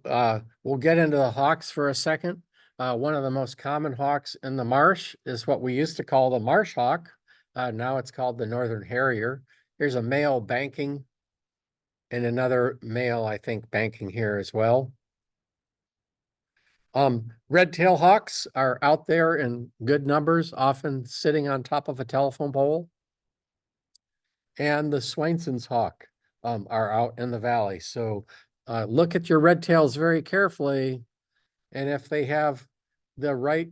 we'll get into the hawks for a second. One of the most common hawks in the marsh is what we used to call the marsh hawk. Now it's called the northern harrier. Here's a male banking and another male, I think, banking here as well. Red-tailed hawks are out there in good numbers, often sitting on top of a telephone pole. And the Swainson's hawk are out in the valley. So look at your red tails very carefully. And if they have the white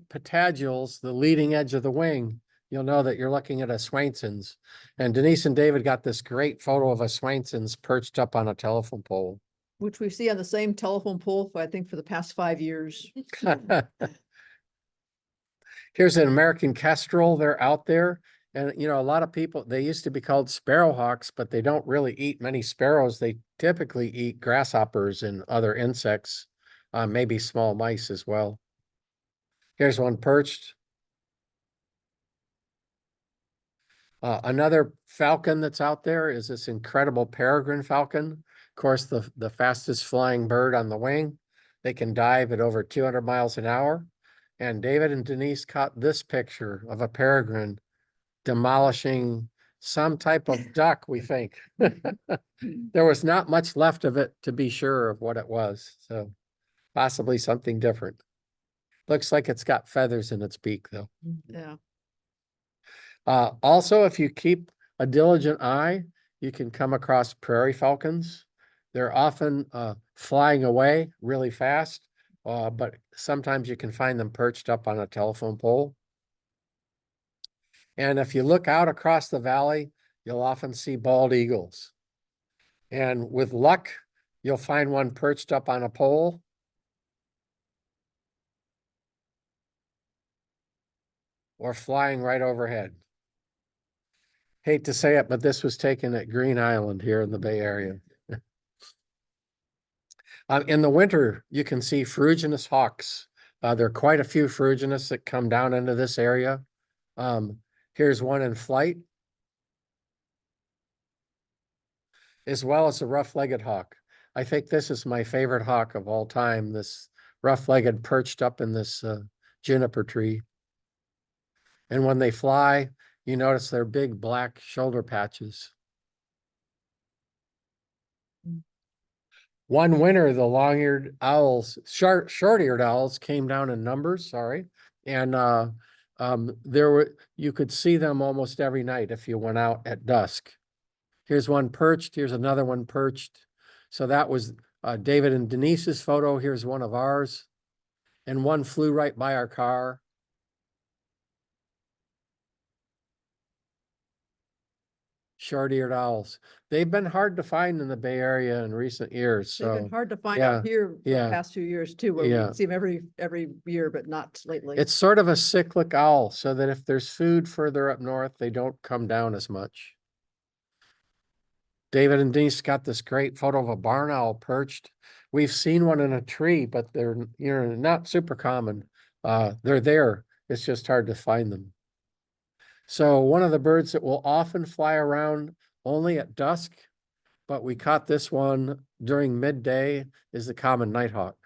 patagials, the leading edge of the wing, you'll know that you're looking at a Swainson's. And Denise and David got this great photo of a Swainson's perched up on a telephone pole. Which we see on the same telephone pole, I think, for the past 5 years. Here's an American kestrel. They're out there. And, you know, a lot of people, they used to be called sparrowhawks, but they don't really eat many sparrows. They typically eat grasshoppers and other insects, maybe small mice as well. Here's one perched. Another falcon that's out there is this incredible peregrine falcon. Of course, the fastest flying bird on the wing. They can dive at over 200 miles an hour. And David and Denise caught this picture of a peregrine demolishing some type of duck, we think. There was not much left of it to be sure of what it was. So possibly something different. Looks like it's got feathers in its beak though. Yeah. Also, if you keep a diligent eye, you can come across prairie falcons. They're often flying away really fast, but sometimes you can find them perched up on a telephone pole. And if you look out across the valley, you'll often see bald eagles. And with luck, you'll find one perched up on a pole. Or flying right overhead. Hate to say it, but this was taken at Green Island here in the Bay Area. In the winter, you can see ferruginous hawks. There are quite a few ferruginous that come down into this area. Here's one in flight, as well as a rough-legged hawk. I think this is my favorite hawk of all time, this rough-legged perched up in this juniper tree. And when they fly, you notice their big black shoulder patches. One winter, the long-eared owls, short-eared owls came down in numbers, sorry. And you could see them almost every night if you went out at dusk. Here's one perched, here's another one perched. So that was David and Denise's photo. Here's one of ours. And one flew right by our car. short-eared owls. They've been hard to find in the Bay Area in recent years, They've been so hard to find yeah, out here the yeah, past few years too, where yeah. we see them every year, but not lately. It's sort of a cyclic owl, so that if there's food further up north, they don't come down as much. David and Denise got this great photo of a barn owl perched. We've seen one in a tree, but they're, not super common. They're there. It's just hard to find them. So one of the birds that will often fly around only at dusk, but we caught this one during midday, is the common nighthawk.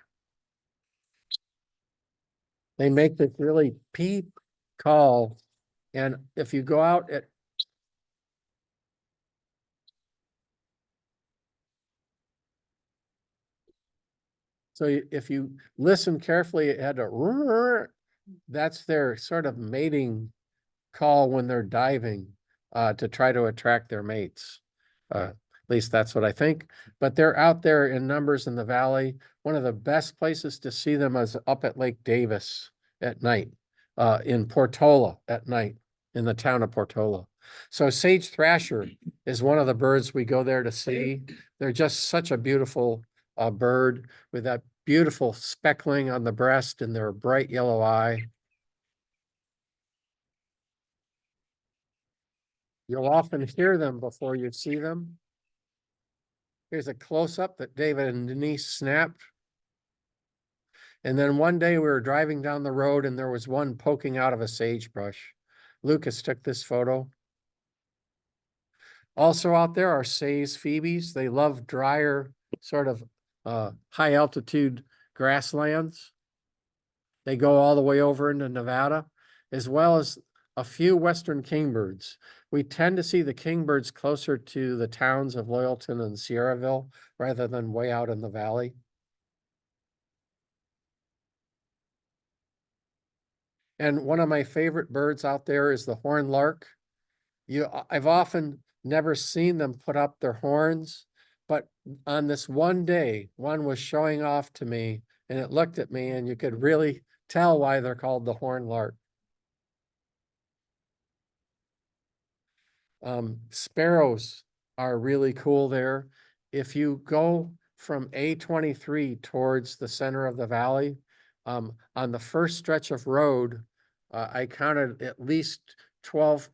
They make this really peep call, and if you go out at if you listen carefully, it had a roar. That's their sort of mating call when they're diving to try to attract their mates. At least that's what I think. But they're out there in numbers in the valley. One of the best places to see them is up at Lake Davis at night, in Portola at night, in the town of Portola. So sage thrasher is one of the birds we go there to see. They're just such a beautiful bird with that beautiful speckling on the breast and their bright yellow eye. You'll often hear them before you see them. Here's a close-up that David and Denise snapped. And then one day we were driving down the road and there was one poking out of a sagebrush. Lucas took this photo. Also out there are Say's phoebes. They love drier, sort of high altitude grasslands. They go all the way over into Nevada, as well as a few western kingbirds. We tend to see the kingbirds closer to the towns of Loyalton and Sierraville rather than way out in the valley. And one of my favorite birds out there is the horned lark. I've often never seen them put up their horns, but on this one day, one was showing off to me and it looked at me and you could really tell why they're called the horned lark. Sparrows are really cool there. If you go from A23 towards the center of the valley, on the first stretch of road, I counted at least 12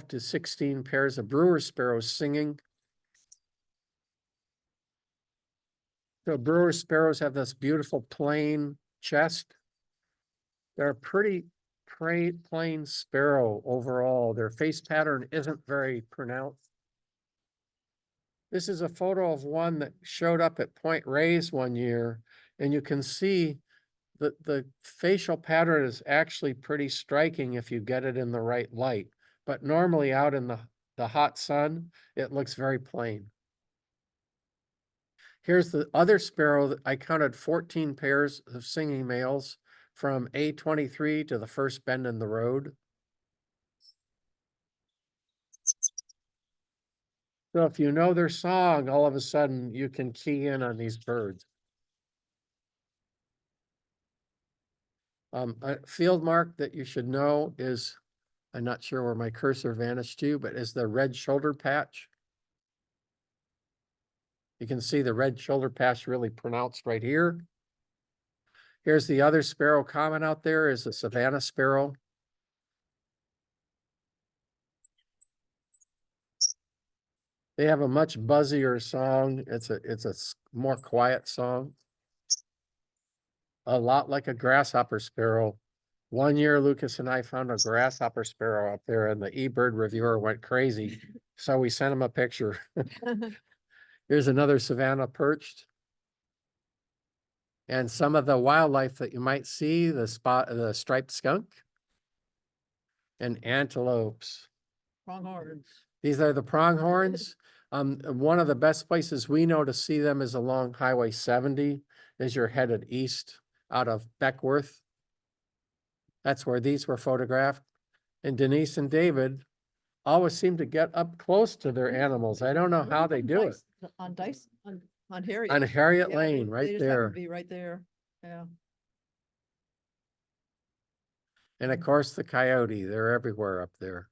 to 16 pairs of brewer sparrows singing. So brewer sparrows have this beautiful plain chest. They're a pretty plain sparrow overall. Their face pattern isn't very pronounced. This is a photo of one that showed up at Point Reyes one year, and you can see that the facial pattern is actually pretty striking if you get it in the right light. But normally out in the hot sun, it looks very plain. Here's the other sparrow that I counted 14 pairs of singing males from A23 to the first bend in the road. So if you know their song, all of a sudden you can key in on these birds. A field mark that you should know is, I'm not sure where my cursor vanished to, but is the red shoulder patch. You can see the red shoulder patch really pronounced right here. Here's the other sparrow common out there is the Savannah sparrow. They have a much buzzier song. It's a more quiet song. A lot like a grasshopper sparrow. One year, Lucas and I found a grasshopper sparrow up there and the eBird reviewer went crazy. So we sent him a picture. Here's another Savannah perched. And some of the wildlife that you might see, the striped skunk and antelopes. Pronghorns. These are the pronghorns. One of the best places we know to see them is along Highway 70 as you're headed east out of Beckworth. That's where these were photographed. And Denise and David always seem to get up close to their animals. I don't know how they do it. On Harriet. On Harriet Yeah, Lane, they right just happen to there. be right there, yeah. And of course, the coyote, they're everywhere up there.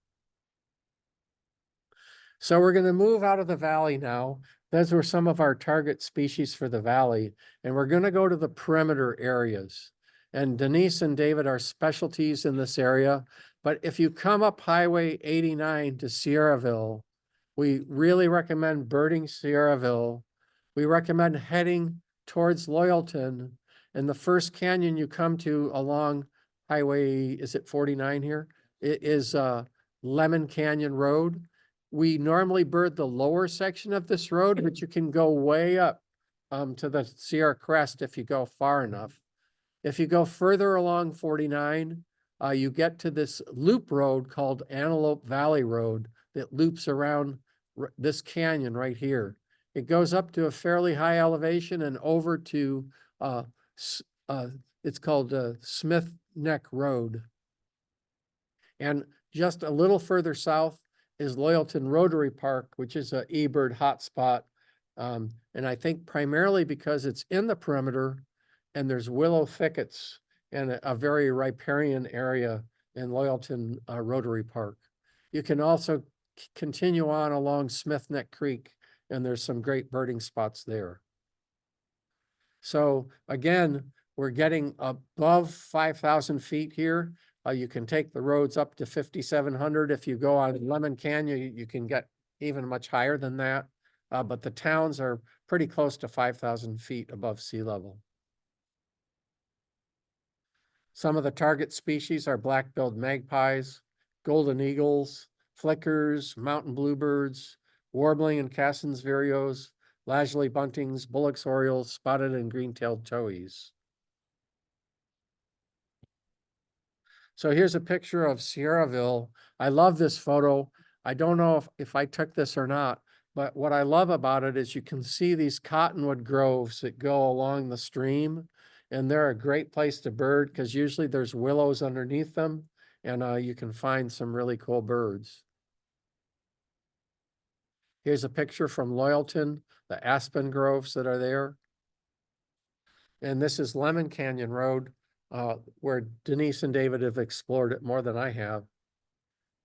So we're gonna move out of the valley now. Those were some of our target species for the valley, and we're gonna go to the perimeter areas. And Denise and David are specialties in this area, but if you come up Highway 89 to Sierraville, we really recommend birding Sierraville. We recommend heading towards Loyalton, and the first canyon you come to along Highway, is it 49 here? It is Lemon Canyon Road. We normally bird the lower section of this road, but you can go way up to the Sierra Crest if you go far enough. If you go further along 49, you get to this loop road called Antelope Valley Road that loops around this canyon right here. It goes up to a fairly high elevation and over to, it's called Smith Neck Road. And just a little further south is Loyalton Rotary Park, which is a eBird hotspot. And I think primarily because it's in the perimeter and there's willow thickets and a very riparian area in Loyalton Rotary Park. You can also continue on along Smith Neck Creek, and there's some great birding spots there. So again, we're getting above 5,000 feet here. You can take the roads up to 5,700. If you go on Lemon Canyon, you can get even much higher than that. But the towns are pretty close to 5,000 feet above sea level. Some of the target species are black-billed magpies, golden eagles, flickers, mountain bluebirds, warbling and Cassin's vireos, lazuli buntings, Bullock's orioles, spotted and green-tailed towhees. So here's a picture of Sierraville. I love this photo. I don't know if I took this or not, but what I love about it is you can see these cottonwood groves that go along the stream, and they're a great place to bird because usually there's willows underneath them, and you can find some really cool birds. Here's a picture from Loyalton, the aspen groves that are there. And this is Lemon Canyon Road, where Denise and David have explored it more than I have.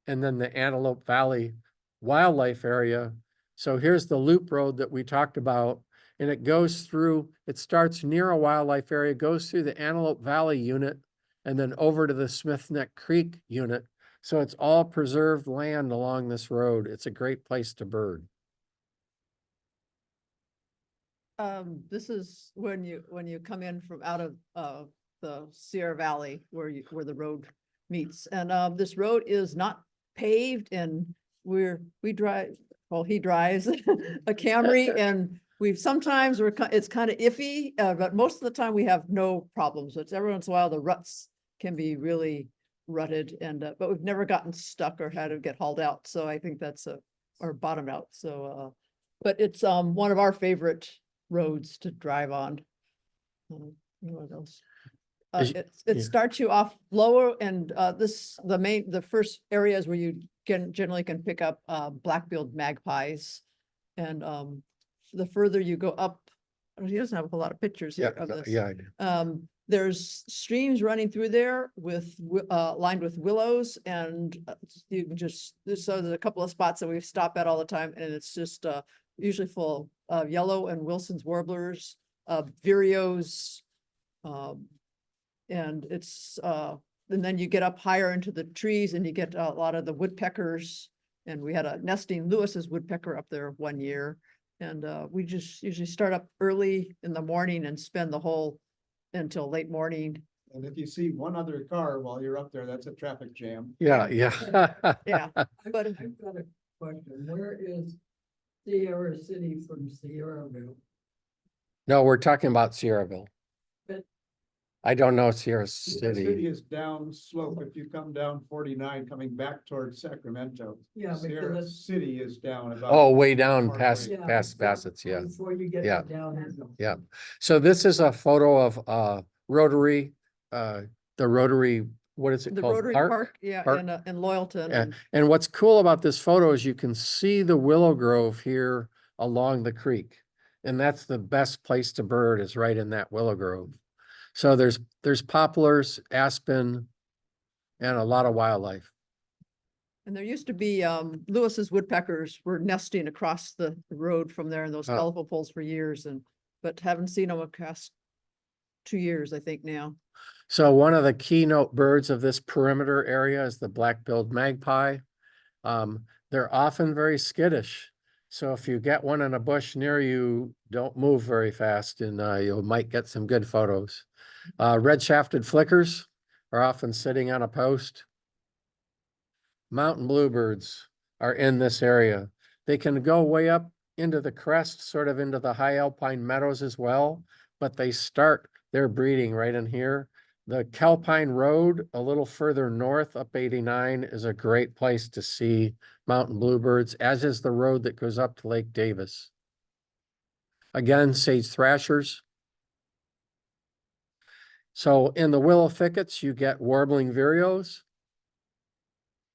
And then the Antelope Valley Wildlife Area. So here's the loop road that we talked about, and it goes through, it starts near a wildlife area, goes through the Antelope Valley unit, and then over to the Smith Neck Creek unit. So it's all preserved land along this road. It's a great place to bird. This is when you come in from out of the Sierra Valley where the road meets, and this road is not paved, and he drives a Camry, and sometimes it's kind of iffy, but most of the time we have no problems. It's every once in a while the ruts can be really rutted, and but we've never gotten stuck or had to get hauled out. So I think that's or bottomed out. So but it's one of our favorite roads to drive on. What else? It starts you off lower, and the first areas where you generally can pick up black-billed magpies, and the further you go up, he doesn't have a whole lot of pictures here of this. Yeah, I do. There's streams running through there with lined with willows, and you can just there's a couple of spots that we stop at all the time, and it's just usually full of yellow and Wilson's warblers, vireos, and it's and then you get up higher into the trees and you get a lot of the woodpeckers, and we had a nesting Lewis's woodpecker up there one year, and we just usually start up early in the morning and spend the whole until late morning. And if you see one other car while you're up there, that's a traffic jam. Yeah. Yeah, but I've got a question. Where is Sierra City from Sierraville? No, we're talking about Sierraville. But- I don't know Sierra The city City. is down slope. If you come down 49, coming back towards Sacramento. Yeah, Sierra because City is down about. Oh, way down Partway. past Yeah, Bassett's, yeah. before you get Yeah. to downhill. Yeah. So this is a photo of Rotary, the Rotary, what is it the called? Rotary Park, yeah, Park. in Loyalton. Yeah. And And what's cool about this photo is you can see the willow grove here along the creek. And that's the best place to bird, is right in that willow grove. So there's poplars, aspen, and a lot of wildlife. And there used to be, Lewis's woodpeckers were nesting across the road from there in those Huh. telephone poles for years but haven't seen them across 2 years, I think now. So one of the keynote birds of this perimeter area is the black-billed magpie. They're often very skittish. So if you get one in a bush near you, don't move very fast and you might get some good photos. Red-shafted flickers are often sitting on a post. Mountain bluebirds are in this area. They can go way up into the crest, sort of into the high alpine meadows as well, but they start their breeding right in here. The Calpine Road, a little further north up 89, is a great place to see mountain bluebirds, as is the road that goes up to Lake Davis. Again, sage thrashers. So in the willow thickets, you get warbling vireos.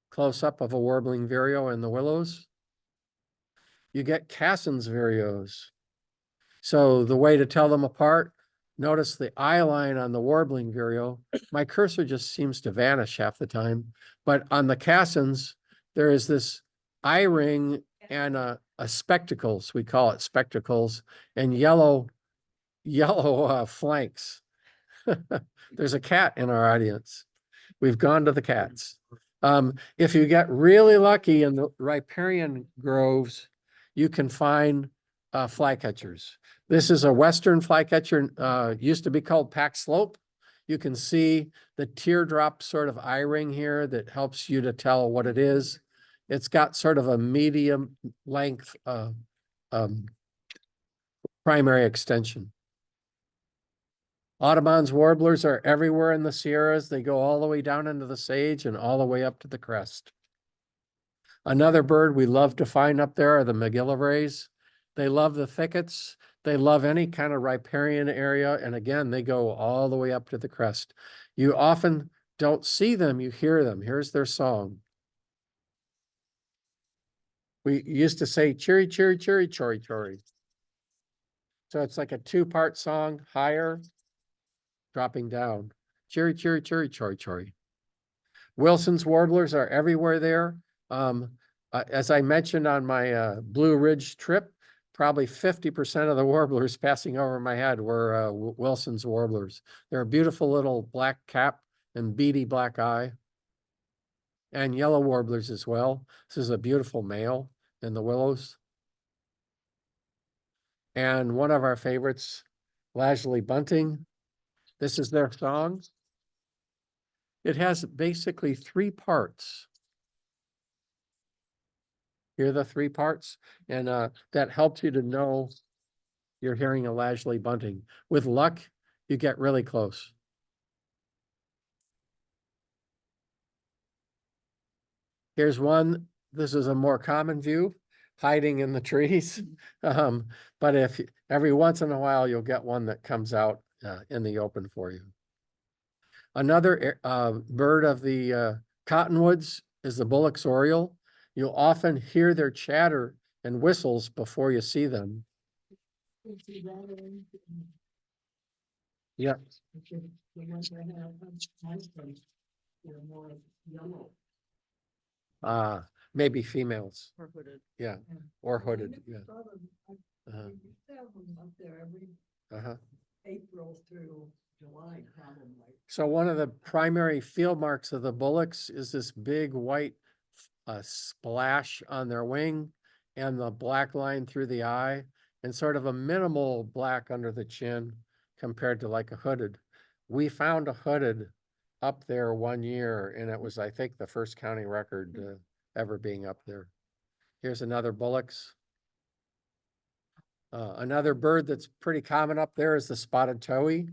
Close up of a warbling vireo in the willows. You get Casson's vireos. So the way to tell them apart, notice the eye line on the warbling vireo. My cursor just seems to vanish half the time, but on the Cassons, there is this eye ring and a spectacles, we call it spectacles, and yellow flanks. There's a cat in our audience. We've gone to the cats. If you get really lucky in the riparian groves, you can find flycatchers. This is a western flycatcher, used to be called Pack Slope. You can see the teardrop sort of eye ring here that helps you to tell what it is. It's got sort of a medium length primary extension. Audubon's warblers are everywhere in the Sierras. They go all the way down into the sage and all the way up to the crest. Another bird we love to find up there are the McGillivrays. They love the thickets. They love any kind of riparian area. And again, they go all the way up to the crest. You often don't see them, you hear them. Here's their song. We used to say, cheery, cheery, cheery, chory, chory. So it's like a two-part song, higher, dropping down. Cheery, cheery, cheery, chory, chory. Wilson's warblers are everywhere there. As I mentioned on my Blue Ridge trip, probably 50% of the warblers passing over my head were Wilson's warblers. They're a beautiful little black cap and beady black eye. And yellow warblers as well. This is a beautiful male in the willows. And one of our favorites, Lazuli bunting. This is their song. It has basically 3 parts. Here are the 3 parts, and that helps you to know you're hearing a Lazuli bunting. With luck, you get really close. Here's one. This is a more common view, hiding in the trees. But if every once in a while, you'll get one that comes out in the open for you. Another bird of the cottonwoods is the Bullock's oriole. You'll often hear their chatter and whistles before you see them. Yeah. Maybe females. Or hooded. Yeah, or hooded. Yeah. Uh-huh. Up there every Uh-huh. April through July, probably. So one of the primary field marks of the bullocks is this big white splash on their wing and the black line through the eye and sort of a minimal black under the chin compared to like a hooded. We found a hooded up there one year and it was, I think, the first county record ever being up there. Here's another bullocks. Another bird that's pretty common up there is the spotted towhee.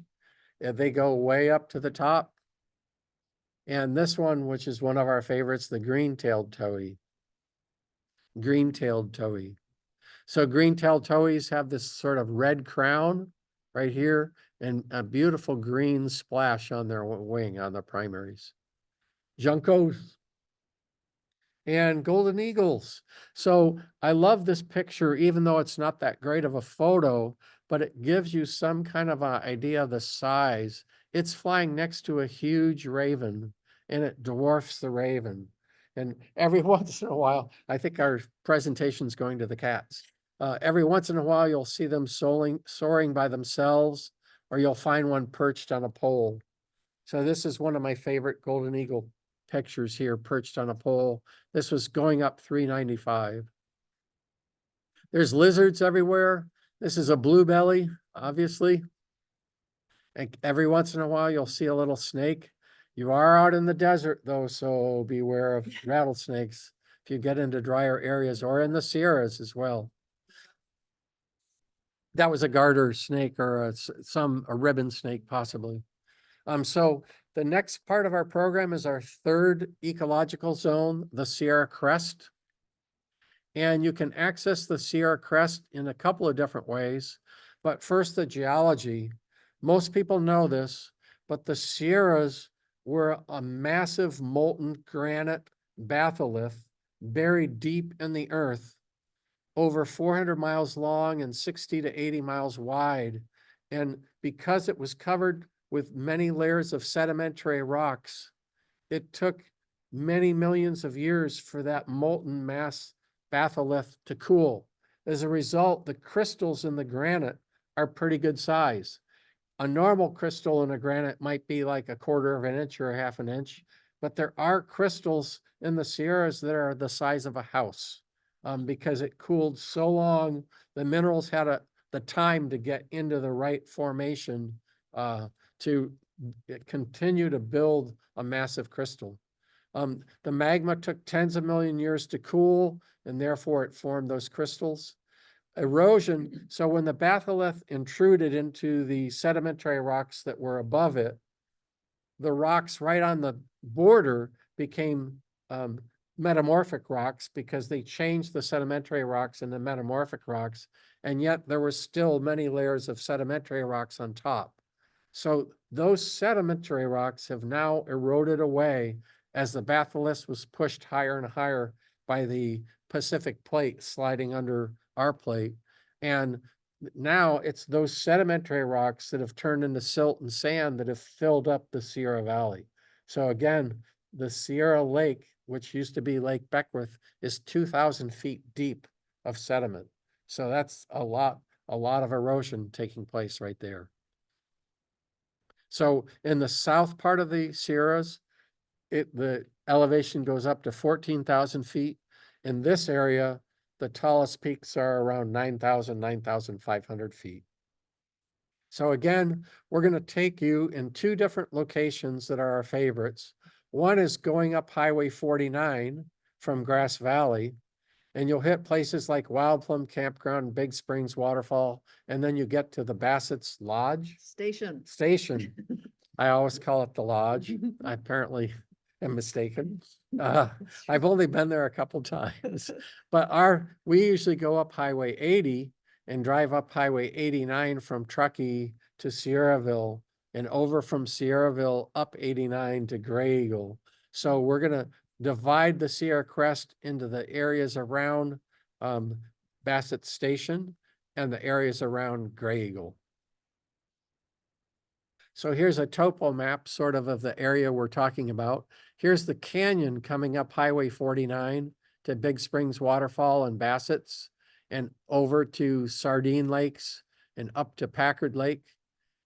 They go way up to the top. And this one, which is one of our favorites, the green-tailed towhee. Green-tailed towhee. So green-tailed towhees have this sort of red crown right here and a beautiful green splash on their wing on the primaries. Juncos and golden eagles. So I love this picture, even though it's not that great of a photo, but it gives you some kind of an idea of the size. It's flying next to a huge raven and it dwarfs the raven. And every once in a while, I think our presentation's going to the cats. Every once in a while, you'll see them soaring by themselves, or you'll find one perched on a pole. So this is one of my favorite golden eagle pictures here, perched on a pole. This was going up 395. There's lizards everywhere. This is a bluebelly, obviously. And every once in a while, you'll see a little snake. You are out in the desert though, so beware of rattlesnakes if you get into drier areas, or in the Sierras as well. That was a garter snake, or a ribbon snake possibly. So the next part of our program is our third ecological zone, the Sierra Crest. And you can access the Sierra Crest in a couple of different ways. But first, the geology. Most people know this, but the Sierras were a massive molten granite batholith buried deep in the earth, over 400 miles long and 60 to 80 miles wide. And because it was covered with many layers of sedimentary rocks, it took many millions of years for that molten mass batholith to cool. As a result, the crystals in the granite are pretty good size. A normal crystal in a granite might be like 1/4 of an inch or 1/2 an inch, but there are crystals in the Sierras that are the size of a house, because it cooled so long, the minerals had the time to get into the right formation to continue to build a massive crystal. The magma took tens of million years to cool, and therefore it formed those crystals. Erosion, so when the batholith intruded into the sedimentary rocks that were above it, the rocks right on the border became metamorphic rocks, because they changed the sedimentary rocks into metamorphic rocks, and yet there were still many layers of sedimentary rocks on top. So those sedimentary rocks have now eroded away as the batholith was pushed higher and higher by the Pacific plate sliding under our plate. And now it's those sedimentary rocks that have turned into silt and sand that have filled up the Sierra Valley. So again, the Sierra Lake, which used to be Lake Beckworth, is 2,000 feet deep of sediment. So that's a lot of erosion taking place right there. So in the south part of the Sierras, the elevation goes up to 14,000 feet. In this area, the tallest peaks are around 9,000, 9,500 feet. So again, we're going to take you in two different locations that are our favorites. One is going up Highway 49 from Grass Valley, and you'll hit places like Wild Plum Campground, Big Springs Waterfall, and then you get to the Bassett's Lodge. Station. I always call it the Lodge. I apparently am mistaken. I've only been there a couple times, but we usually go up Highway 80 and drive up Highway 89 from Truckee to Sierraville, and over from Sierraville up 89 to Graeagle. So we're going to divide the Sierra Crest into the areas around Bassett Station and the areas around Graeagle. So here's a topo map sort of the area we're talking about. Here's the canyon coming up Highway 49 to Big Springs Waterfall and Bassett's, and over to Sardine Lakes and up to Packard Lake.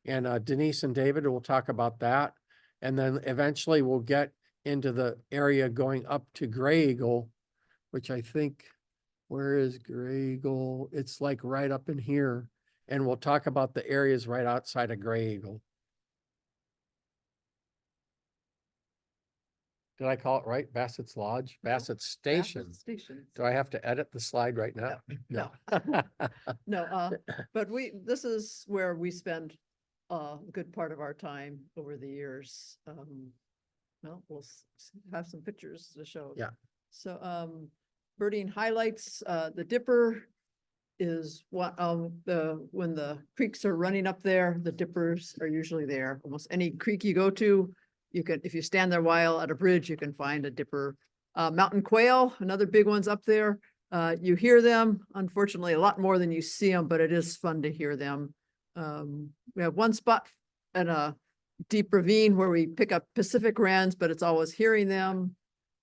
And Denise and David will talk about that. And then eventually we'll get into the area going up to Graeagle, which I think, where is Graeagle? It's like right up in here. And we'll talk about the areas right outside of Graeagle. Did I call it right? Bassett's Lodge, Bassett Station. Station. Do I have to edit the slide right now? No. No, but this is where we spend a good part of our time over the years. Well, we'll have some pictures to show. Yeah. So, birding highlights, the Dipper is what, when the creeks are running up there, the Dippers are usually there. Almost any creek you go to, you can, if you stand there a while at a bridge, you can find a Dipper. Mountain quail, another big one's up there. You hear them, unfortunately, a lot more than you see them, but it is fun to hear them. We have one spot in a deep ravine where we pick up Pacific wrens, but it's always hearing them.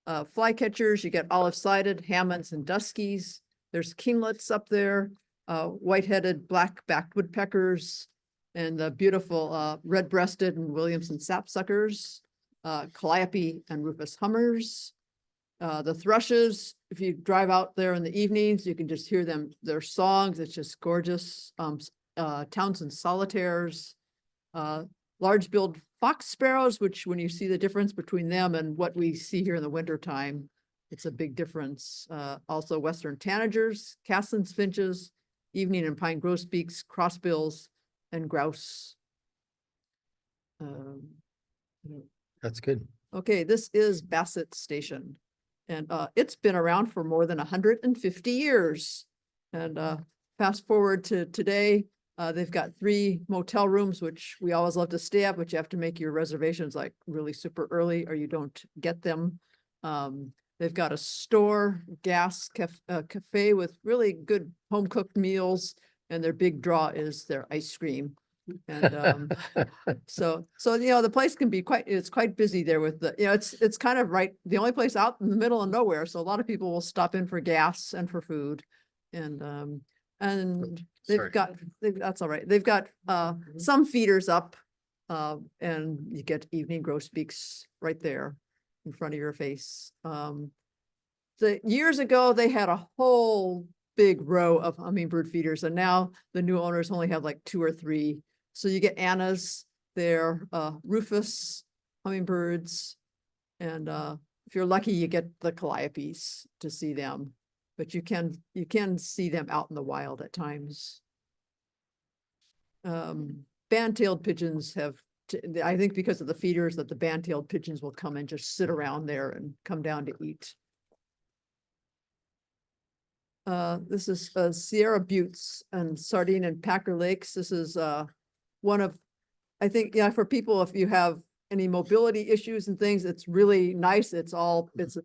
flycatchers, you get olive-sided, Hammonds and Duskies. There's kinglets up there, white-headed black-backed woodpeckers, and the beautiful red-breasted and Williamson sapsuckers, calliope and rufous hummers. The thrushes, if you drive out there in the evenings, you can just hear their songs. It's just gorgeous. Townsend solitaires, large-billed fox sparrows, which when you see the difference between them and what we see here in the wintertime, it's a big difference. Also western tanagers, Caslin's finches, evening and pine grosbeaks, crossbills, and grouse. That's good. Okay, this is Bassett Station. And it's been around for more than 150 years. And fast forward to today, they've got 3 motel rooms, which we always love to stay at, but you have to make your reservations like really super early or you don't get them. They've got a store, cafe with really good home cooked meals, and their big draw is their ice cream. And so the place can be it's quite busy there with it's kind of right, the only place out in the middle of nowhere. So a lot of people will stop in for gas and for food. And Sorry. that's all right. They've got some feeders up, and you get evening grosbeaks right there in front of your face. Years ago, they had a whole big row of hummingbird feeders, and now the new owners only have like 2 or 3. So you get Anna's there, rufous hummingbirds, and if you're lucky, you get the calliopes to see them. But you can see them out in the wild at times. Band-tailed pigeons I think because of the feeders, that the band-tailed pigeons will come and just sit around there and come down to eat. This is Sierra Buttes and Sardine and Packer Lakes. This is one of, I think, for people, if you have any mobility issues and things, it's really nice. It's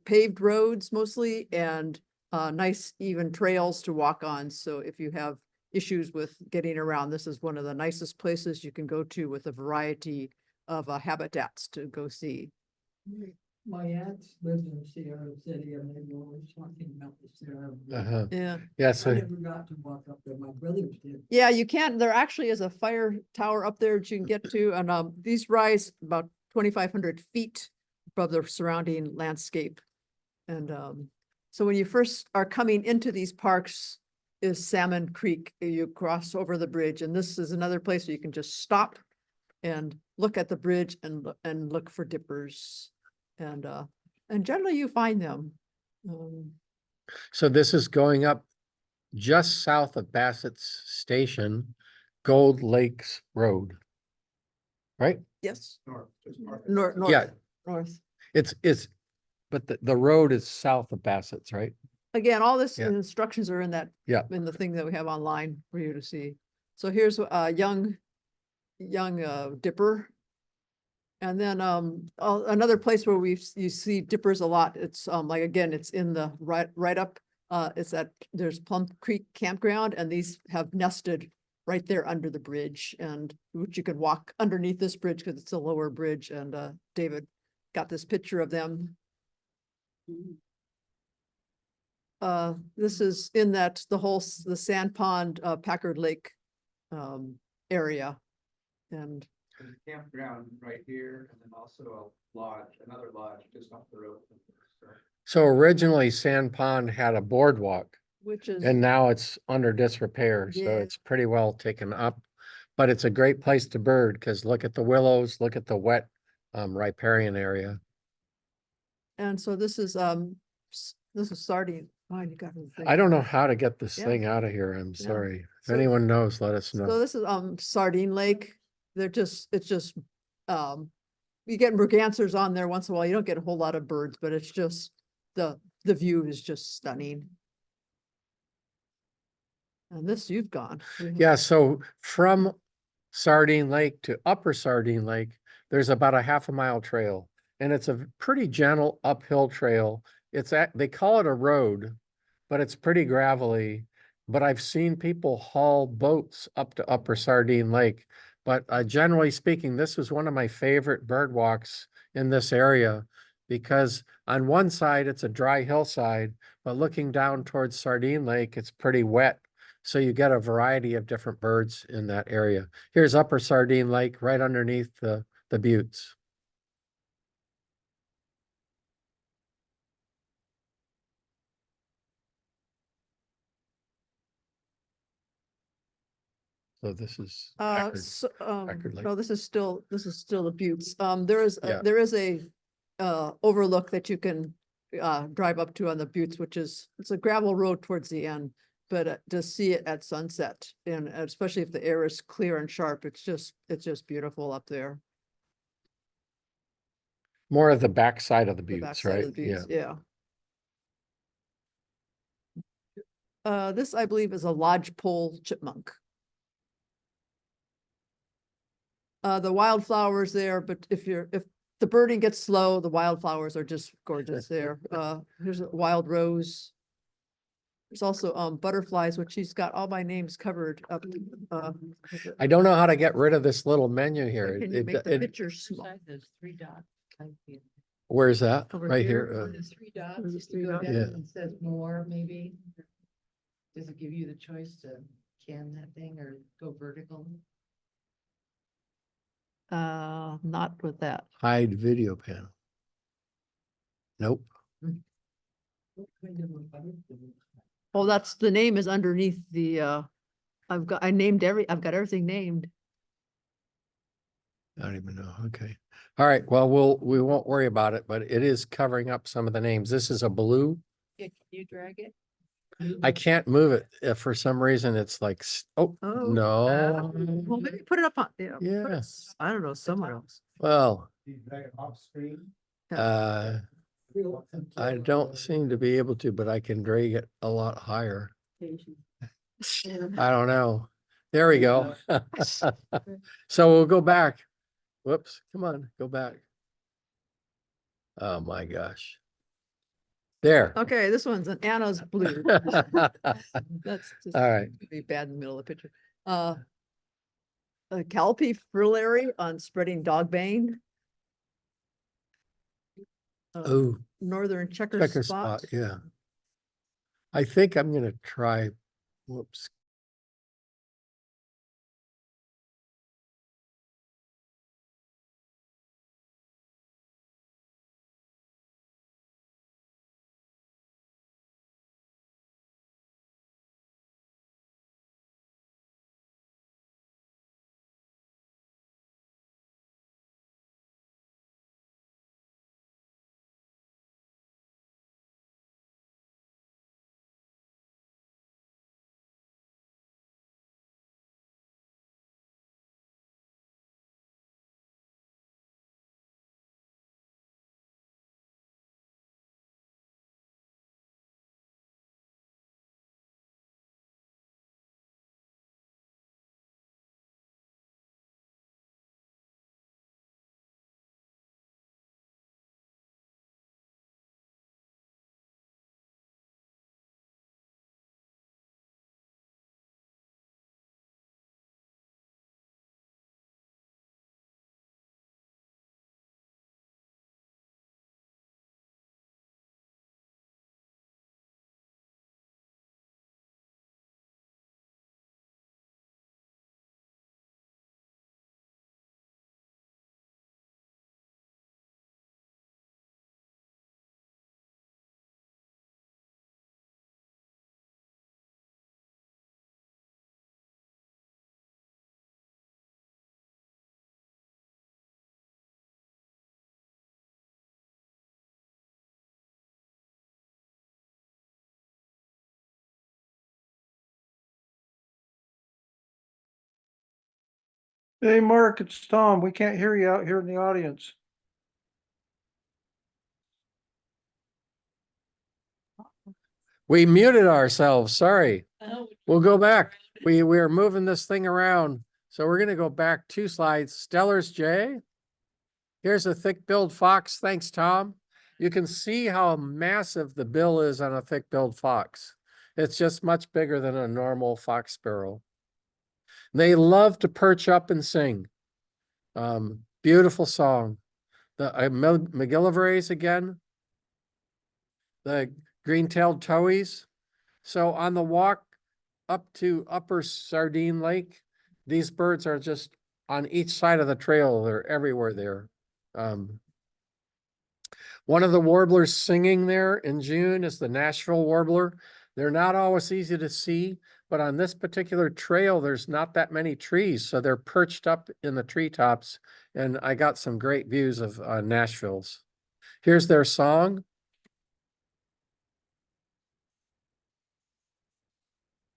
paved roads mostly, and nice even trails to walk on. So if you have issues with getting around, this is one of the nicest places you can go to with a variety of habitats to go see. My aunt lives in Sierra City and they were always talking about the Sierra. Yeah. Yeah, I so never got to walk up there. My brothers did. Yeah, you can. There actually is a fire tower up there that you can get to, and these rise about 2,500 feet above the surrounding landscape. And so when you first are coming into these parks is Salmon Creek. You cross over the bridge, and this is another place where you can just stop and look at the bridge and look for dippers. And generally you find them. so this is going up just south of Bassett's Station, Gold Lakes Road. Right? Yes, North, just north. north, Yeah. north. But the road is south of Bassett's, right? Again, all this Yeah. instructions are in Yeah. the thing that we have online for you to see. So here's a young dipper. And then another place where you see dippers a lot. It's like, again, it's in the right up. There's Plum Creek Campground, and these have nested right there under the bridge, and which you could walk underneath this bridge because it's a lower bridge. And David got this picture of them. This is in the Sand Pond, Packard Lake area. And There's a campground right here, and then also a lodge, another lodge just off the road. So originally Sand Pond had a boardwalk, which is, and now it's under disrepair, so Yeah. it's pretty well taken up. But it's a great place to bird, because look at the willows, look at the wet riparian area. and so this is Sardine. Oh, you got me I don't know how to get this Yeah. thing out of here. I'm Yeah. sorry. If So- anyone knows, let us So know. this is Sardine Lake. It's just you get mergansers on there once in a while. You don't get a whole lot of birds, but it's just the view is just stunning. And this you've gone. Yeah, so from Sardine Lake to Upper Sardine Lake, there's about a half a mile trail, and it's a pretty gentle uphill trail. They call it a road, but it's pretty gravelly. But I've seen people haul boats up to Upper Sardine Lake. But generally speaking, this was one of my favorite bird walks in this area, because on one side, it's a dry hillside, but looking down towards Sardine Lake, it's pretty wet. So you get a variety of different birds in that area. Here's Upper Sardine Lake right underneath the buttes. So this is Packard. Packard Lake. no, this is still the buttes. There is, Yeah. there is a overlook that you can drive up to on the buttes, which is, it's a gravel road towards the end. But to see it at sunset, and especially if the air is clear and sharp, it's just beautiful up there. More of the backside of the The buttes, backside of right? the Yeah. buttes, yeah. This, I believe, is a lodgepole chipmunk. The wildflowers there, but if the birding gets slow, the wildflowers are just gorgeous there. Here's a wild rose. There's also butterflies, which she's got all my names covered up. I don't know how to get rid of this little menu here. Can you make the It- picture small? Side, there's 3 dots. type in. Where's that? Over Right here, here? There's 3 dots. there's If 3 you go dots. down Yeah. and it says more, maybe. Does it give you the choice to can that thing or go vertical? Not with that. Hide video panel. Nope. What kind of a butterfly? Oh, that's, the name is underneath the, I've got everything named. I don't even know. Okay. All right. Well, we won't worry about it, but it is covering up some of the names. This is a blue. Yeah, can you drag it? I can't move it. If for some reason it's like, oh, Oh. no. Well, maybe put it up on, yeah. put it- Yes. I don't know, somewhere else. Well, You drag it off screen. I don't seem to be able to, but I can drag it a lot higher. I don't know. There we go. So we'll go back. Whoops, come on, go back. Oh my gosh. There. Okay, this one's an Anna's blue. That's just All right. be bad in the middle of the picture. A Calpe frillary on spreading dogbane. Oh, Northern checker checker spot. spot, yeah. I think I'm gonna try, whoops. Hey, Mark, it's Tom. We can't hear you out here in the audience. We muted ourselves, sorry. Oh, We'll go back. We're moving this thing around. So we're gonna go back 2 slides. Stellar's Jay. Here's a thick-billed fox. Thanks, Tom. You can see how massive the bill is on a thick-billed fox. It's just much bigger than a normal fox sparrow. They love to perch up and sing. Beautiful song. the McGillivrays again, the green-tailed towies. So on the walk up to Upper Sardine Lake, these birds are just on each side of the trail. They're everywhere there. One of the warblers singing there in June is the Nashville warbler. They're not always easy to see, but on this particular trail, there's not that many trees, so they're perched up in the treetops, and I got some great views of Nashville's. Here's their song.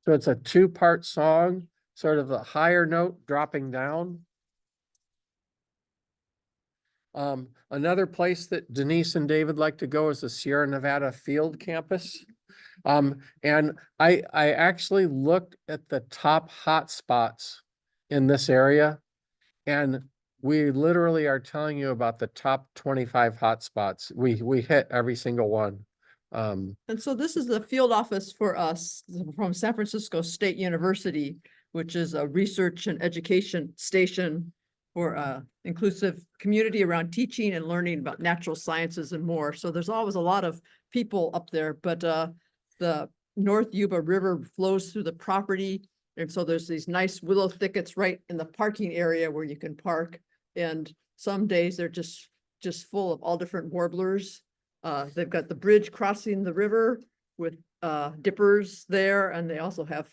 So it's a two-part song, sort of a higher note dropping down. Another place that Denise and David like to go is the Sierra Nevada Field Campus. And I actually looked at the top hotspots in this area, and we literally are telling you about the top 25 hotspots. We hit every single one. And so this is the field office for us from San Francisco State University, which is a research and education station for inclusive community around teaching and learning about natural sciences and more. So there's always a lot of people up there, but the North Yuba River flows through the property. And so there's these nice willow thickets right in the parking area where you can park. And some days they're just full of all different warblers. They've got the bridge crossing the river with dippers there, and they also have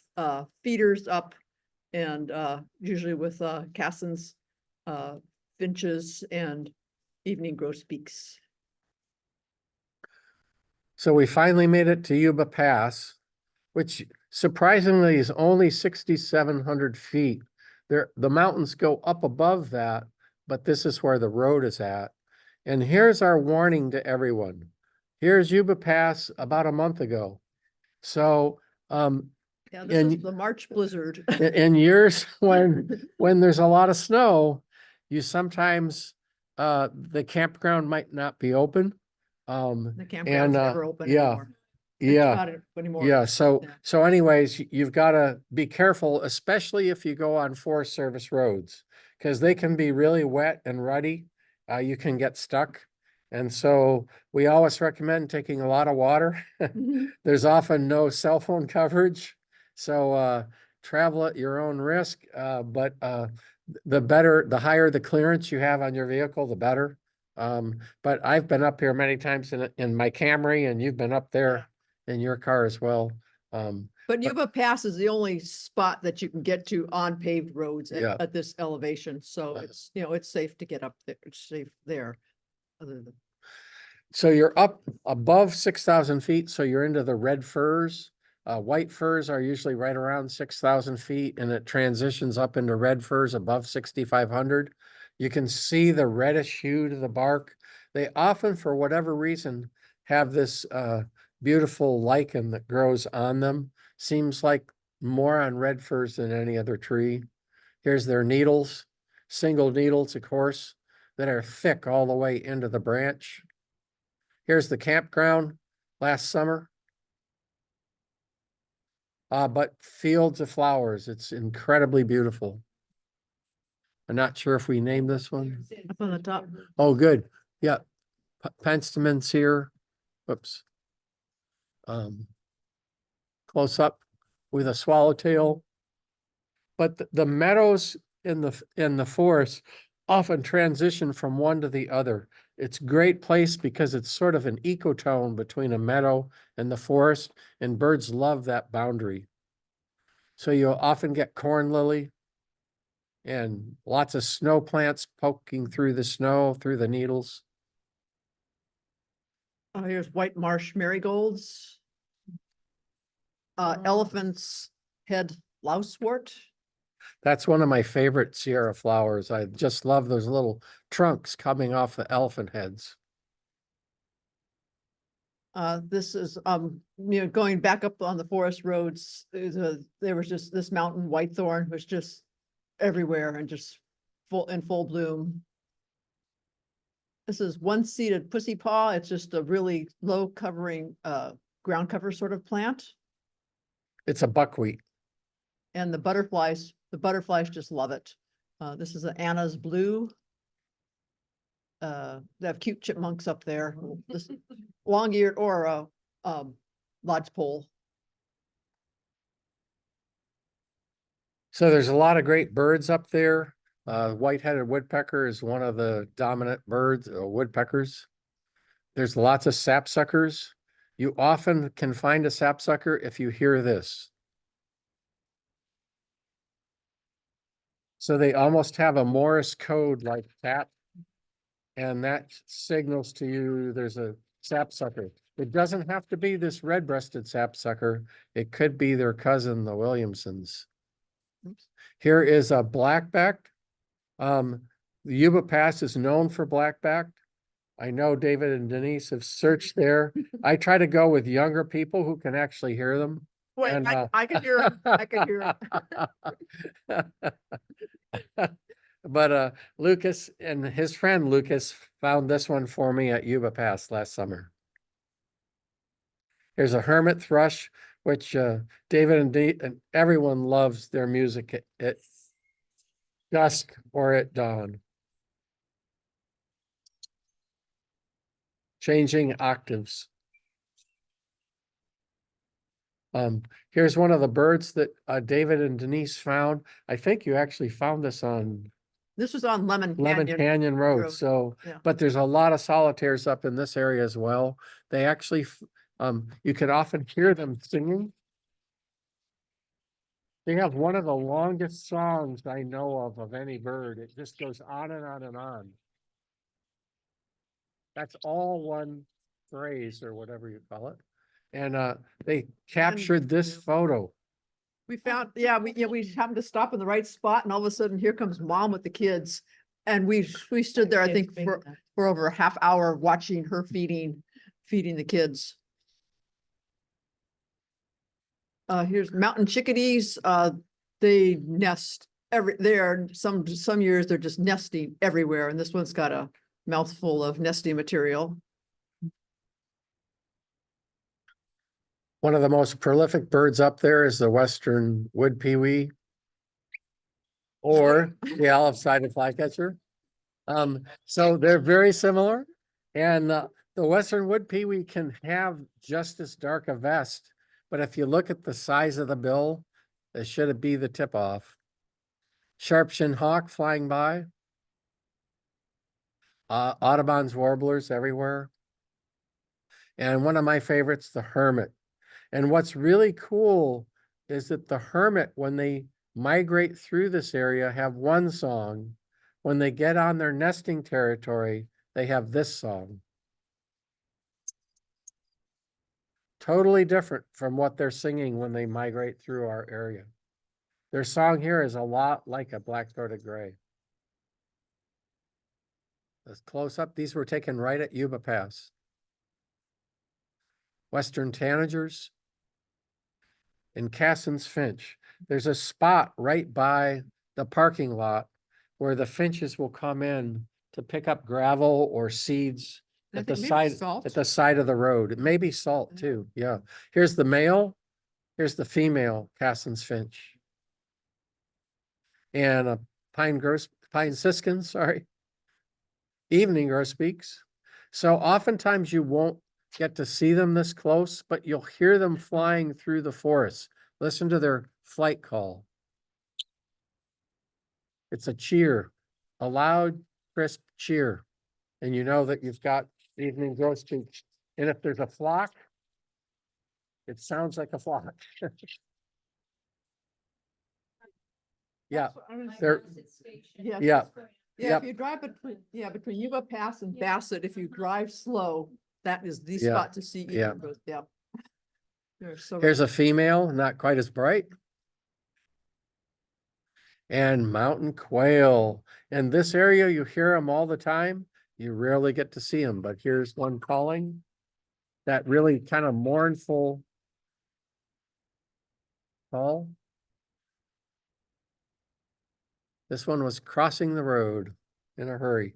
feeders up, and usually with cassins, finches, and evening grosbeaks. So we finally made it to Yuba Pass, which surprisingly is only 6,700 feet. The mountains go up above that, but this is where the road is at. And here's our warning to everyone. Here's Yuba Pass about a month ago. So Yeah, this And- is the March blizzard. in years when there's a lot of snow, you sometimes the campground might not be open. The campground's never open yeah, anymore. It's yeah. not anymore. Yeah, so Yeah. anyways, you've got to be careful, especially if you go on Forest Service roads, because they can be really wet and ruddy. You can get stuck. And so we always recommend taking a lot of water. Mhm. There's often no cell phone coverage. So travel at your own risk. But the higher the clearance you have on your vehicle, the better. But I've been up here many times in my Camry, and you've been up there in your car as well. But Yuba Pass is the only spot that you can get to on paved roads Yeah. at this elevation. So Yeah. it's, it's safe to get up there, it's safe there. Other than, So you're up above 6,000 feet, so you're into the red firs. White firs are usually right around 6,000 feet, and it transitions up into red firs above 6,500. You can see the reddish hue to the bark. They often, for whatever reason, have this beautiful lichen that grows on them. Seems like more on red firs than any other tree. Here's their needles, single needles, of course, that are thick all the way into the branch. Here's the campground last summer. But fields of flowers. It's incredibly beautiful. I'm not sure if we named this one. up on the top. Oh, good. Yeah. Penstemons here. Whoops. Close up with a swallowtail. But the meadows in the forest often transition from one to the other. It's a great place because it's sort of an ecotone between a meadow and the forest, and birds love that boundary. So you'll often get corn lily and lots of snow plants poking through the snow, through the needles. Oh, here's white marsh marigolds. Elephant's head lousewort. That's one of my favorite Sierra flowers. I just love those little trunks coming off the elephant heads. This is, going back up on the forest roads, there was just this mountain whitethorn was just everywhere and just in full bloom. This is one-seeded pussy paw. It's just a really low covering, ground cover sort of plant. It's a buckwheat. And the butterflies just love it. This is an Anna's blue. they have cute chipmunks up there, this long-eared or lodgepole. So there's a lot of great birds up there. White-headed woodpecker is one of the dominant birds, woodpeckers. There's lots of sapsuckers. You often can find a sapsucker if you hear this. So they almost have a Morse code like that. And that signals to you there's a sapsucker. It doesn't have to be this red-breasted sapsucker. It could be their cousin, the Williamsons. Here is a blackback. The Yuba Pass is known for blackback. I know David and Denise have searched there. I try to go with younger people who can actually hear them. Wait, And, I can hear it, I can hear it. But Lucas and his friend Lucas found this one for me at Yuba Pass last summer. Here's a hermit thrush, which David and everyone loves their music at dusk or at dawn. Changing octaves. Here's one of the birds that David and Denise found. I think you actually found this on This was on Lemon Lemon Canyon. Canyon Road, Road, so, yeah. but there's a lot of solitaires up in this area as well. They actually, you can often hear them singing. They have one of the longest songs I know of any bird. It just goes on and on and on. That's all one phrase or whatever you call it. And they captured this photo. We found, yeah, we happened to stop in the right spot and all of a sudden here comes mom with the kids. And we stood there, I think, for over a half hour watching her feeding the kids. Here's mountain chickadees. They nest some years they're just nesting everywhere. And this one's got a mouthful of nesting material. One of the most prolific birds up there is the western wood pewee or the olive-sided flycatcher. So they're very similar. And the western wood pewee can have just as dark a vest, but if you look at the size of the bill, it should be the tip-off. Sharp-shinned hawk flying by. Audubon's warblers everywhere. And one of my favorites, the hermit. And what's really cool is that the hermit, when they migrate through this area, have one song. When they get on their nesting territory, they have this song. Totally different from what they're singing when they migrate through our area. Their song here is a lot like a black-throated gray. Let's close up. These were taken right at Yuba Pass. Western tanagers and Cassin's finch. There's a spot right by the parking lot where the finches will come in to pick up gravel or seeds I at the think maybe side of the road. It may be salt Yeah. too. Yeah. Here's the male. Here's the female Cassin's finch. And a pine siskin, sorry. Evening grosbeaks. So oftentimes you won't get to see them this close, but you'll hear them flying through the forest. Listen to their flight call. It's a cheer, a loud, crisp cheer. And you know that you've got evening grosbeaks. And if there's a flock, it sounds like a flock. Yeah, they're, Yeah. yeah, Yeah, Yep. if you drive between Yuba Pass and Bassett, if you drive slow, that is the Yeah, spot to see. yeah. Yeah. They're so here's a female, not quite as bright. And mountain quail. In this area, you hear them all the time. You rarely get to see them, but here's one calling. That really kind of mournful call. This one was crossing the road in a hurry.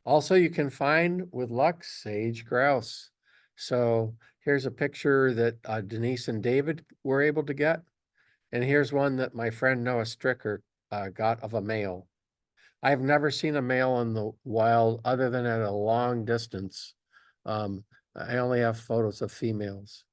Also, you can find, with luck, sage grouse. So here's a picture that Denise and David were able to get. And here's one that my friend Noah Stricker got of a male. I've never seen a male in the wild other than at a long distance. I only have photos of females.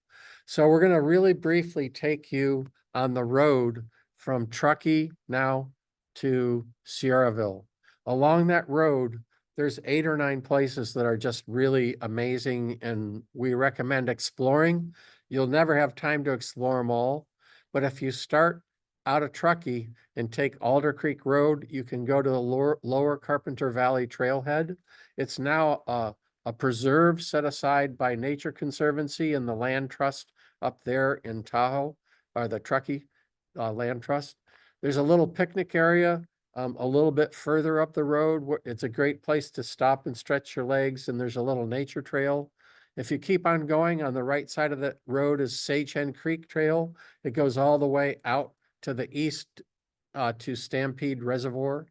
So we're gonna really briefly take you on the road from Truckee now to Sierraville. Along that road, there's 8 or 9 places that are just really amazing and we recommend exploring. You'll never have time to explore them all, but if you start out of Truckee and take Alder Creek Road, you can go to the lower Carpenter Valley Trailhead. It's now a preserve set aside by Nature Conservancy and the Land Trust up there in Tahoe, or the Truckee Land Trust. There's a little picnic area a little bit further up the road. It's a great place to stop and stretch your legs, and there's a little nature trail. If you keep on going, on the right side of the road is Sage Hen Creek Trail. It goes all the way out to the east to Stampede Reservoir.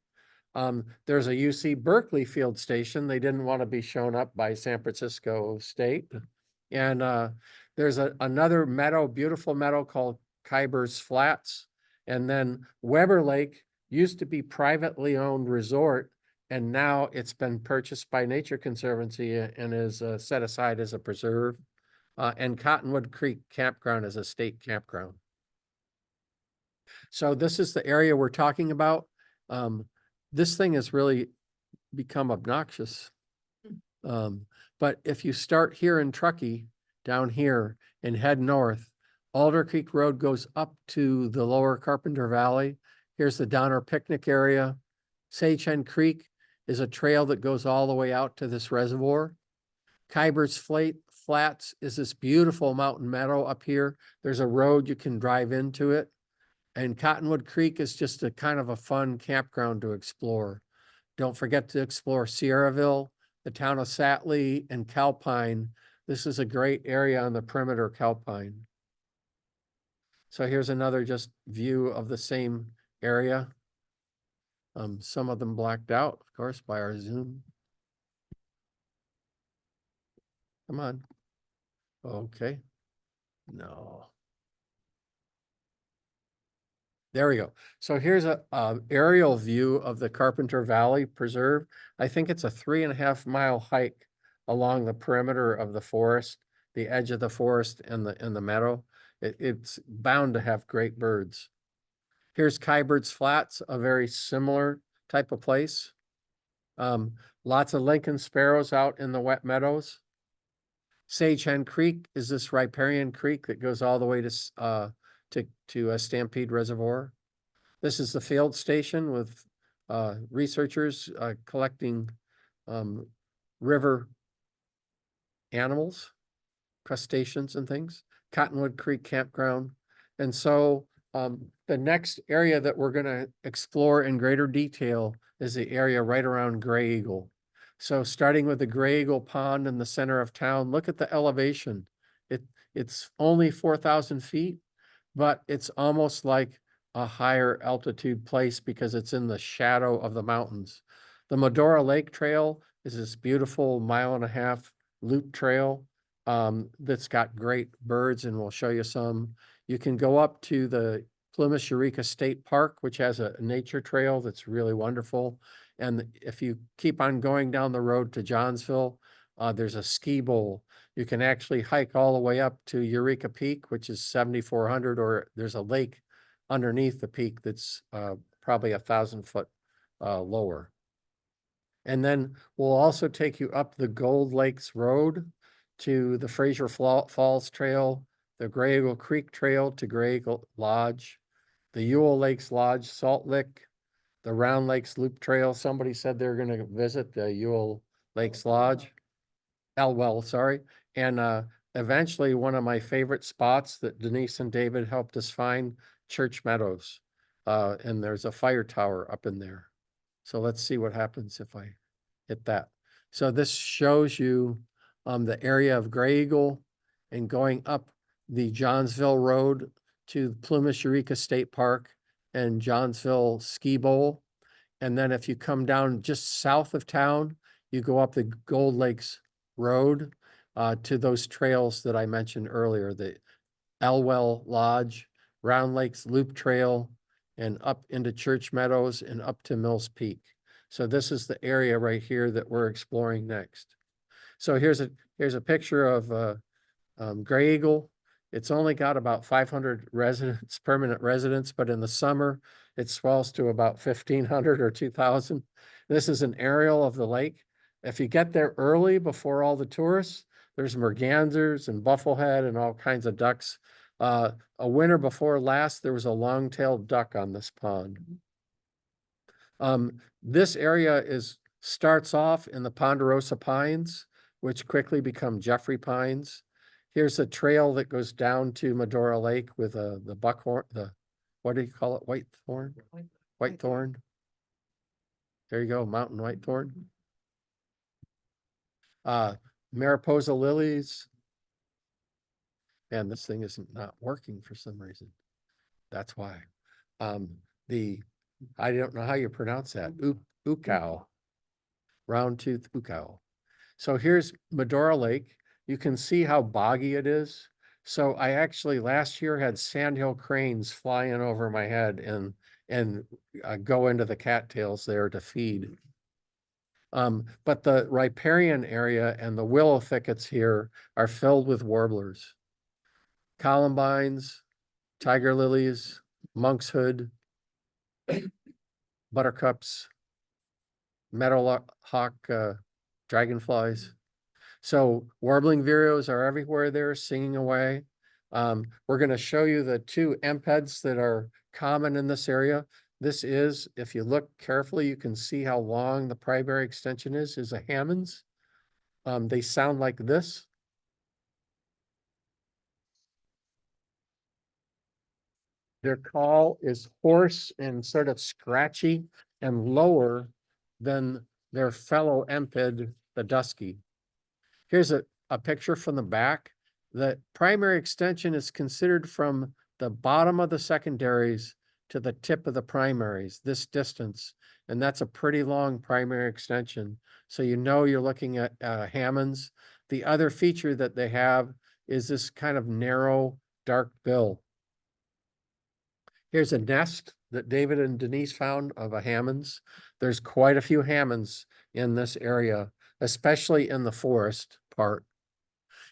There's a UC Berkeley field station. They didn't want to be shown up by San Francisco State. And there's another meadow, beautiful meadow called Khyber's Flats. And then Weber Lake used to be privately owned resort, and now it's been purchased by Nature Conservancy and is set aside as a preserve. And Cottonwood Creek Campground is a state campground. So this is the area we're talking about. This thing has really become obnoxious. But if you start here in Truckee, down here, and head north, Alder Creek Road goes up to the lower Carpenter Valley. Here's the Donner Picnic area. Sage Hen Creek is a trail that goes all the way out to this reservoir. Khyber's Flats is this beautiful mountain meadow up here. There's a road you can drive into it. And Cottonwood Creek is just a kind of a fun campground to explore. Don't forget to explore Sierraville, the town of Satley, and Calpine. This is a great area on the perimeter Calpine. So here's another just view of the same area. Some of them blacked out, of course, by our Zoom. Come on. Okay. No. There we go. So here's a aerial view of the Carpenter Valley Preserve. I think it's a 3.5 mile hike along the perimeter of the forest, the edge of the forest and the meadow. It's bound to have great birds. Here's Khyber's Flats, a very similar type of place. Lots of Lincoln sparrows out in the wet meadows. Sage Hen Creek is this riparian creek that goes all the way to a Stampede Reservoir. This is the field station with researchers collecting river animals, crustaceans and things. Cottonwood Creek Campground. And so the next area that we're going to explore in greater detail is the area right around Graeagle. So starting with the Graeagle Pond in the center of town, look at the elevation. It's only 4,000 feet, but it's almost like a higher altitude place because it's in the shadow of the mountains. The Medora Lake Trail is this beautiful 1.5 mile loop trail that's got great birds, and we'll show you some. You can go up to the Plumas Eureka State Park, which has a nature trail that's really wonderful. And if you keep on going down the road to Johnsville, there's a ski bowl. You can actually hike all the way up to Eureka Peak, which is 7,400, or there's a lake underneath the peak that's probably 1,000 foot lower. And then we'll also take you up the Gold Lakes Road to the Fraser Falls Trail, the Graeagle Creek Trail to Graeagle Lodge, the Ewell Lakes Lodge, Salt Lick, the Round Lakes Loop Trail. Somebody said they're going to visit the Ewell Lakes Lodge. Elwell, sorry. And eventually one of my favorite spots that Denise and David helped us find, Church Meadows. And there's a fire tower up in there. So let's see what happens if I hit that. So this shows you the area of Graeagle and going up the Johnsville Road to Plumas Eureka State Park and Johnsville Ski Bowl. And then if you come down just south of town, you go up the Gold Lakes Road to those trails that I mentioned earlier, the Elwell Lodge, Round Lakes Loop Trail, and up into Church Meadows and up to Mills Peak. So this is the area right here that we're exploring next. So here's a picture of Graeagle. It's only got about 500 residents, permanent residents, but in the summer it swells to about 1,500 or 2,000. This is an aerial of the lake. If you get there early before all the tourists, there's mergansers and bufflehead and all kinds of ducks. A winter before last, there was a long-tailed duck on this pond. This area starts off in the Ponderosa Pines, which quickly become Jeffrey Pines. Here's a trail that goes down to Medora Lake with the buckhorn, what do you call it? Whitethorn? Whitethorn. There you go, mountain whitethorn. Mariposa lilies. And this thing isn't not working for some reason. That's why. I don't know how you pronounce that. Ukao. Round tooth ukao. So here's Medora Lake. You can see how boggy it is. So I actually last year had sandhill cranes flying over my head and go into the cattails there to feed. But the riparian area and the willow thickets here are filled with warblers. Columbines, tiger lilies, monkshood, buttercups, meadowhawk, dragonflies. So warbling vireos are everywhere there singing away. We're going to show you the two empeds that are common in this area. This is, if you look carefully, you can see how long the primary extension is a Hamiltons. They sound like this. Their call is hoarse and sort of scratchy and lower than their fellow emped, the dusky. Here's a picture from the back. The primary extension is considered from the bottom of the secondaries to the tip of the primaries, this distance. And that's a pretty long primary extension. So you know you're looking at Hammonds. The other feature that they have is this kind of narrow, dark bill. Here's a nest that David and Denise found of a Hammonds. There's quite a few Hammonds in this area, especially in the forest part.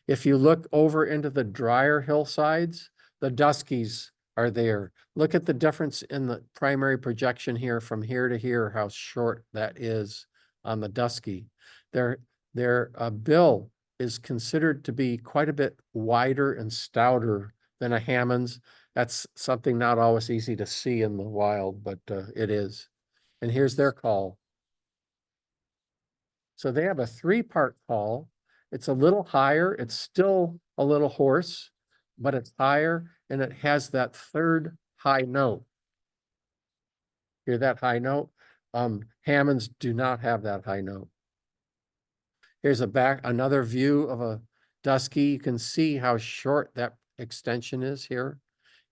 If you look over into the drier hillsides, the duskies are there. Look at the difference in the primary projection here from here to here, how short that is on the dusky. Their bill is considered to be quite a bit wider and stouter than a Hammond's. That's something not always easy to see in the wild, but it is. And here's their call. So they have a 3-part call. It's a little higher. It's still a little hoarse, but it's higher and it has that third high note. Hear that high note? Hammonds do not have that high note. Here's another view of a dusky. You can see how short that extension is here.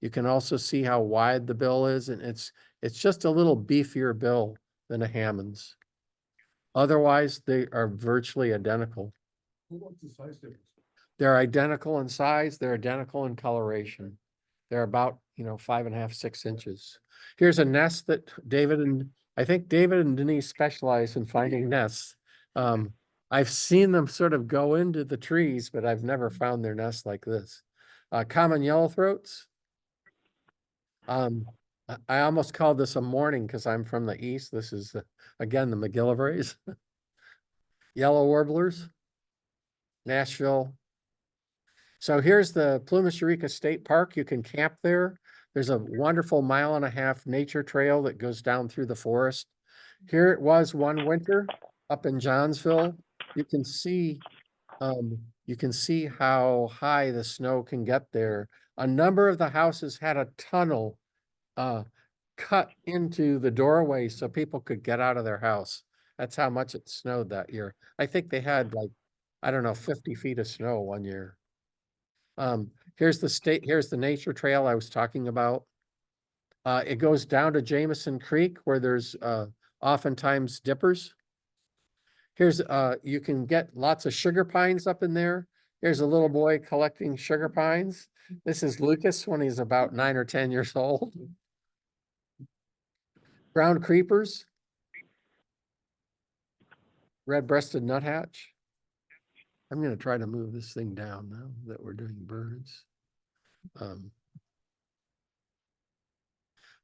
You can also see how wide the bill is, and it's just a little beefier bill than a Hammond's. Otherwise, they are virtually identical. What's the size difference? They're identical in size. They're identical in coloration. They're about, 5.5, 6 inches. Here's a nest that I think David and Denise specialize in finding nests. I've seen them sort of go into the trees, but I've never found their nest like this. Common yellowthroats. I almost called this a morning because I'm from the east. This is, again, the McGillivrays. Yellow warblers, Nashville. So here's the Plumas Eureka State Park. You can camp there. There's a wonderful 1.5-mile nature trail that goes down through the forest. Here it was one winter up in Johnsville. You can see how high the snow can get there. A number of the houses had a tunnel cut into the doorway so people could get out of their house. That's how much it snowed that year. I think they had 50 feet of snow one year. Here's the nature trail I was talking about. It goes down to Jameson Creek where there's oftentimes dippers. Here's you can get lots of sugar pines up in there. Here's a little boy collecting sugar pines. This is Lucas when he's about 9 or 10 years old. Ground creepers. red-breasted nuthatch. I'm gonna try to move this thing down now that we're doing birds.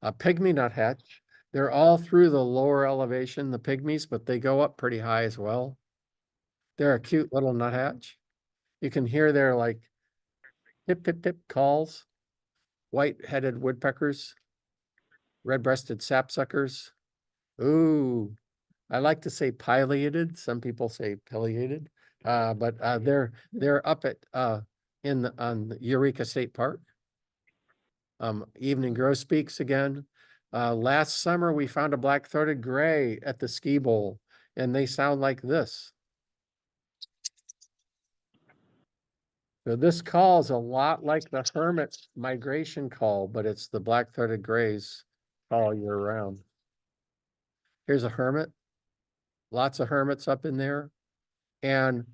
A pygmy nuthatch. They're all through the lower elevation, the pygmies, but they go up pretty high as well. They're a cute little nuthatch. You can hear their like pip, pip, pip calls. White-headed woodpeckers, red-breasted sapsuckers. Ooh, I like to say pileated. Some people say pileated. But they're up at on the Eureka State Park. Evening grosbeaks again. Last summer we found a black-throated gray at the ski bowl, and they sound like this. So this call is a lot like the hermit's migration call, but it's the black-throated grays all year round. Here's a hermit. Lots of hermits up in there. And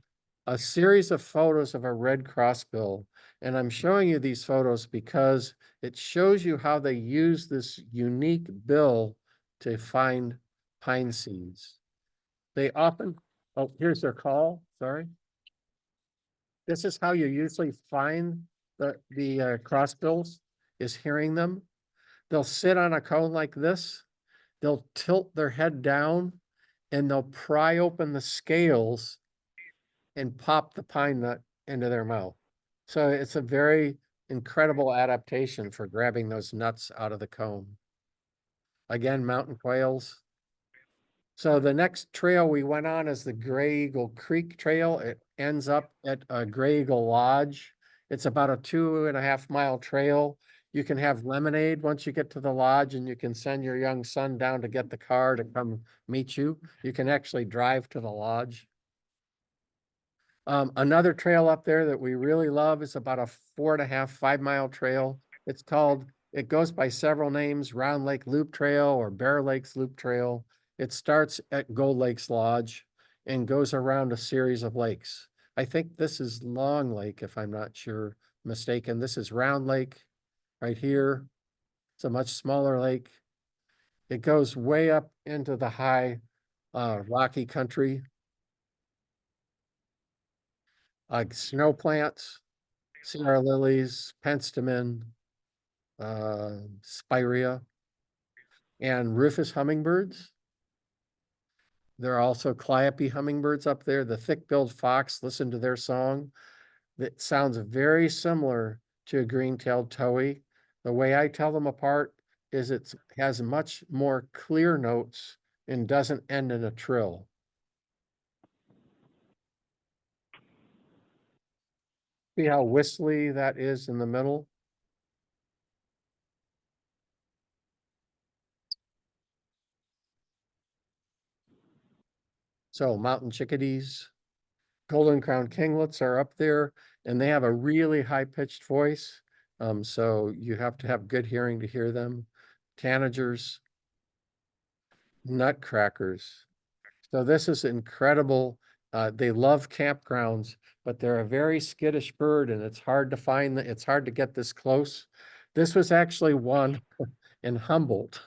a series of photos of a red crossbill. And I'm showing you these photos because it shows you how they use this unique bill to find pine seeds. They often, oh, here's their call, sorry. This is how you usually find the crossbills, is hearing them. They'll sit on a cone like this. They'll tilt their head down and they'll pry open the scales and pop the pine nut into their mouth. So it's a very incredible adaptation for grabbing those nuts out of the cone. Again, mountain quails. So the next trail we went on is the Graeagle Creek Trail. It ends up at Graeagle Lodge. It's about a 2.5 mile trail. You can have lemonade once you get to the lodge, and you can send your young son down to get the car to come meet you. You can actually drive to the lodge. Another trail up there that we really love is about a 4.5, 5 mile trail. It's called, it goes by several names, Round Lake Loop Trail or Bear Lakes Loop Trail. It starts at Gold Lakes Lodge and goes around a series of lakes. I think this is Long Lake, if I'm not mistaken. This is Round Lake right here. It's a much smaller lake. It goes way up into the high rocky country. Snow plants, Sierra lilies, penstemon, spirea, and rufous hummingbirds. There are also calliope hummingbirds up there, the thick-billed fox. Listen to their song. That sounds very similar to a green-tailed towhee. The way I tell them apart is it has much more clear notes and doesn't end in a trill. See how whistly that is in the middle? So mountain chickadees, golden crowned kinglets are up there, and they have a really high-pitched voice. So you have to have good hearing to hear them. Tanagers, nutcrackers. So this is incredible. They love campgrounds, but they're a very skittish bird, and it's hard to find it's hard to get this close. This was actually one in Humboldt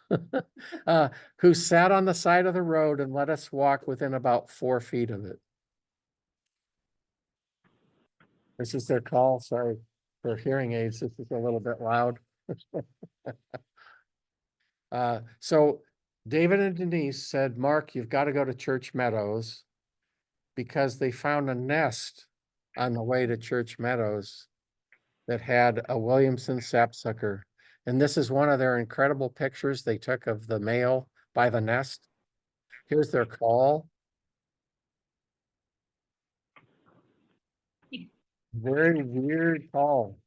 who sat on the side of the road and let us walk within about 4 feet of it. This is their call. Sorry for hearing aids. This is a little bit loud. So David and Denise said, Mark, you've got to go to Church Meadows because they found a nest on the way to Church Meadows that had a Williamson sapsucker. And this is one of their incredible pictures they took of the male by the nest. Here's their call. Very weird call.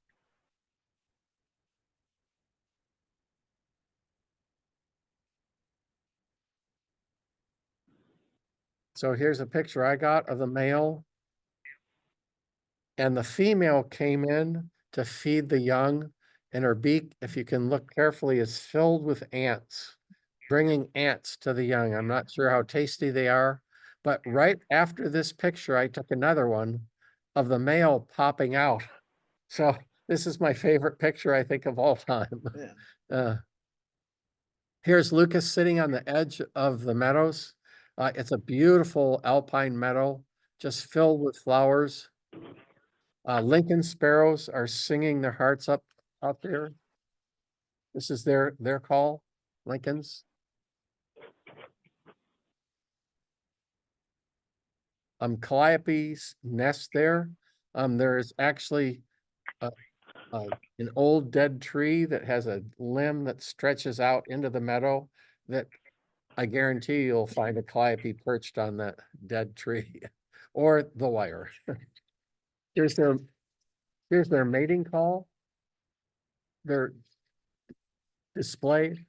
So here's a picture I got of the male. And the female came in to feed the young, and her beak, if you can look carefully, is filled with ants, bringing ants to the young. I'm not sure how tasty they are, but right after this picture, I took another one of the male popping out. So this is my favorite picture, I think, of all time. Yeah. Here's Lucas sitting on the edge of the meadows. It's a beautiful alpine meadow, just filled with flowers. Lincoln sparrows are singing their hearts up out there. This is their call, Lincolns. Calliopes nest there. There's actually an old dead tree that has a limb that stretches out into the meadow that I guarantee you'll find a calliope perched on that dead tree or the wire. Here's their mating call. Their display.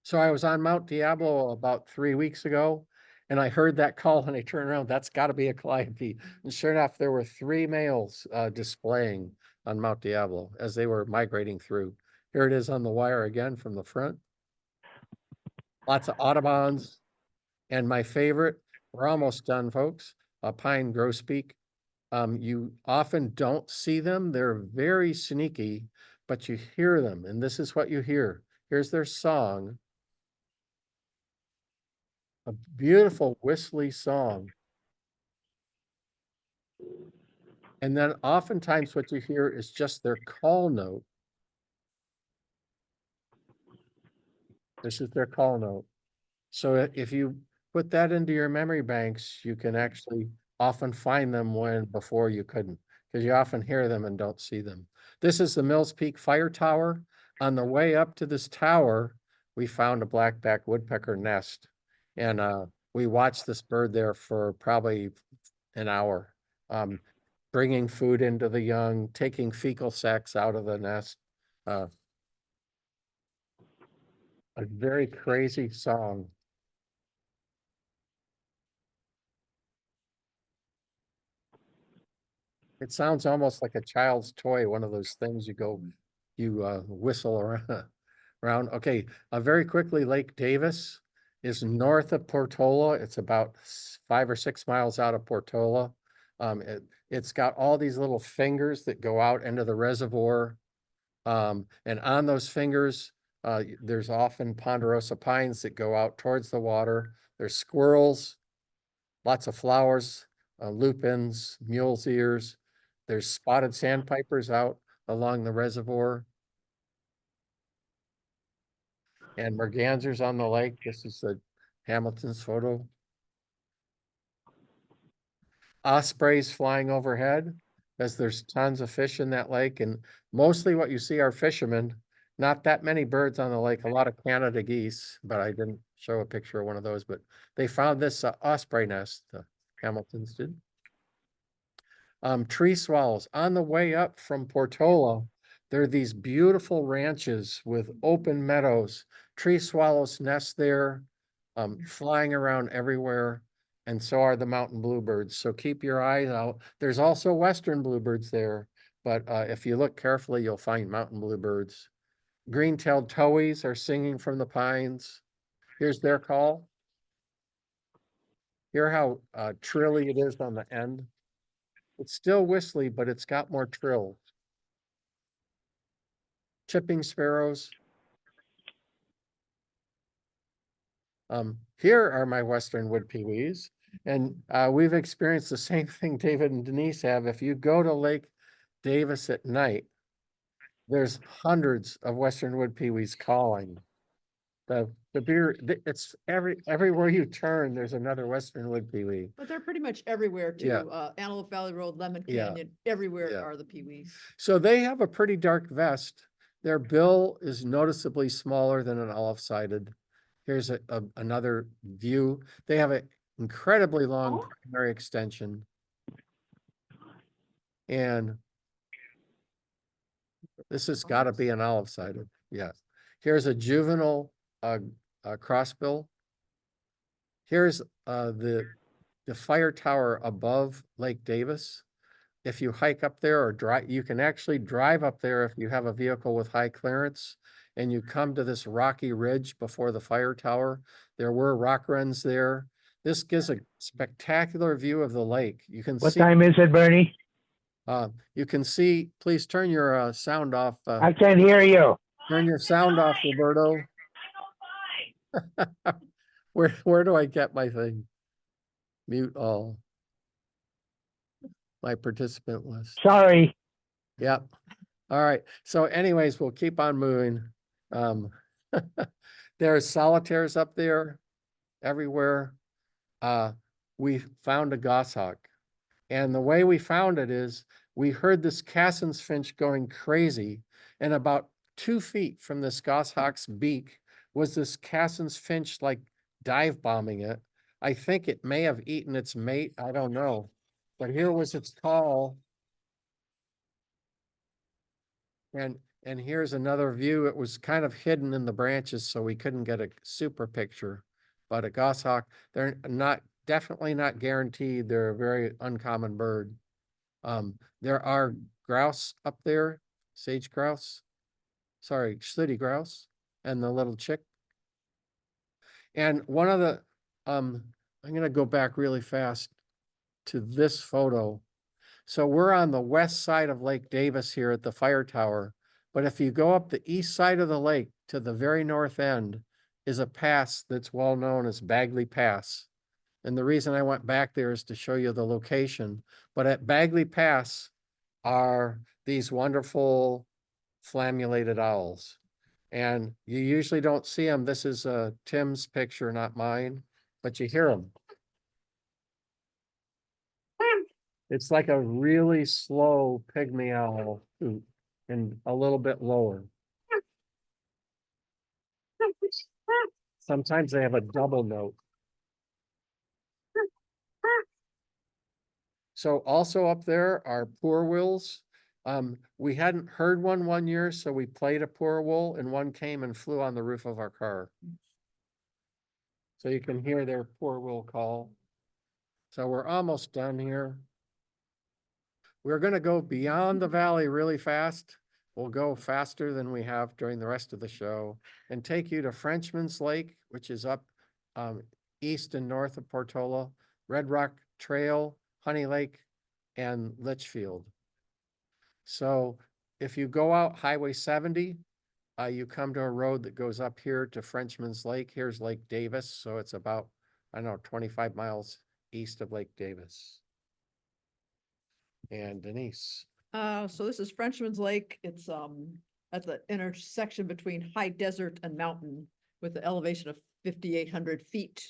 So I was on Mount Diablo about 3 weeks ago and I heard that call and I turned around, that's gotta be a calliope. And sure enough, there were 3 males displaying on Mount Diablo as they were migrating through. Here it is on the wire again from the front. Lots of Audubons. And my favorite, we're almost done, folks, a pine grosbeak. You often don't see them. They're very sneaky, but you hear them. And this is what you hear. Here's their song. A beautiful whistly song. And then oftentimes what you hear is just their call note. This is their call note. So if you put that into your memory banks, you can actually often find them when before you couldn't, because you often hear them and don't see them. This is the Mills Peak Fire Tower. On the way up to this tower, we found a blackback woodpecker nest. And we watched this bird there for probably an hour, bringing food into the young, taking fecal sacks out of the nest. A very crazy song. It sounds almost like a child's toy, one of those things you whistle around. Okay, very quickly, Lake Davis is north of Portola. It's about 5 or 6 miles out of Portola. It's got all these little fingers that go out into the reservoir. And on those fingers, there's often ponderosa pines that go out towards the water. There's squirrels, lots of flowers, lupins, mule's ears. There's spotted sandpipers out along the reservoir. And mergansers on the lake. This is the Hamilton's photo. Ospreys flying overhead, as there's tons of fish in that lake. And mostly what you see are fishermen. Not that many birds on the lake, a lot of Canada geese, but I didn't show a picture of one of those. But they found this osprey nest, the Hamiltons did. Tree swallows on the way up from Portola. There are these beautiful ranches with open meadows. Tree swallows nest there, flying around everywhere. And so are the mountain bluebirds. So keep your eyes out. There's also western bluebirds there, but if you look carefully, you'll find mountain bluebirds. Green-tailed towhees are singing from the pines. Here's their call. Hear how trilly it is on the end. It's still whistly, but it's got more trills. Chipping sparrows. Here are my western wood pewees. And we've experienced the same thing David and Denise have. If you go to Lake Davis at night, there's hundreds of western wood pewees calling. It's everywhere you turn, there's another western wood pewee. But they're pretty much everywhere Yeah. too. Antelope Valley Road, Lemon Yeah. Canyon, everywhere Yeah. are the peewees. So they have a pretty dark vest. Their bill is noticeably smaller than an olive-sided. Here's another view. They have an incredibly long primary extension. And this has got to be an olive-sided. Yes. Here's a juvenile crossbill. Here's the fire tower above Lake Davis. If you hike up there or drive, you can actually drive up there if you have a vehicle with high clearance and you come to this rocky ridge before the fire tower. There were rock runs there. This gives a spectacular view of the lake. You can What see. time is it, Bernie? You can see, please turn your sound off. I can't hear you. Turn your sound off, Roberto. Where do I get my thing? Mute all. My participant list. Sorry. Yep. All right. So anyways, we'll keep on moving. There's solitaires up there everywhere. We found a goshawk. And the way we found it is we heard this Cassin's finch going crazy, and about 2 feet from this goshawk's beak was this Cassin's finch like dive bombing it. I think it may have eaten its mate. I don't know. But here was its call. And here's another view. It was kind of hidden in the branches, so we couldn't get a super picture. But a goshawk, they're definitely not guaranteed. They're a very uncommon bird. There are grouse up there, sage grouse, sorry, sooty grouse, and the little chick. And one of the, I'm gonna go back really fast to this photo. So we're on the west side of Lake Davis here at the fire tower. But if you go up the east side of the lake to the very north end is a pass that's well known as Bagley Pass. And the reason I went back there is to show you the location. But at Bagley Pass are these wonderful flammulated owls. And you usually don't see them. This is Tim's picture, not mine, but you hear them. It's like a really slow pygmy owl hoot and a little bit lower. Sometimes they have a double note. So also up there are poorwills. We hadn't heard one year, so we played a poorwill, and one came and flew on the roof of our car. So you can hear their poorwill call. So we're almost done here. We're going to go beyond the valley really fast. We'll go faster than we have during the rest of the show and take you to Frenchman's Lake, which is up east and north of Portola, Red Rock Trail, Honey Lake, and Litchfield. So if you go out Highway 70, you come to a road that goes up here to Frenchman's Lake. Here's Lake Davis. So it's about, I don't know, 25 miles east of Lake Davis. And Denise. So this is Frenchman's Lake. It's at the intersection between high desert and mountain with the elevation of 5,800 feet.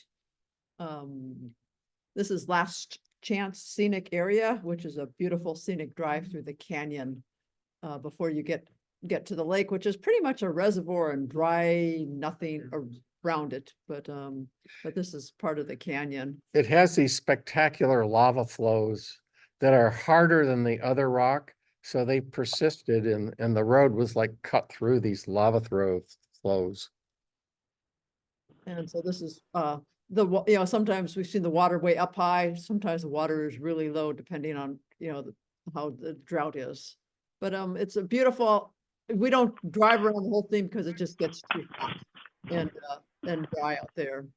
This is Last Chance Scenic Area, which is a beautiful scenic drive through the canyon before you get to the lake, which is pretty much a reservoir and dry, nothing around it. But this is part of the canyon. It has these spectacular lava flows that are harder than the other rock. So they persisted and the road was like cut through these lava flows. And so this is sometimes we've seen the water way up high, sometimes the water is really low depending on, how the drought is. But it's a beautiful, we don't drive around the whole thing because it just gets too hot and dry out there.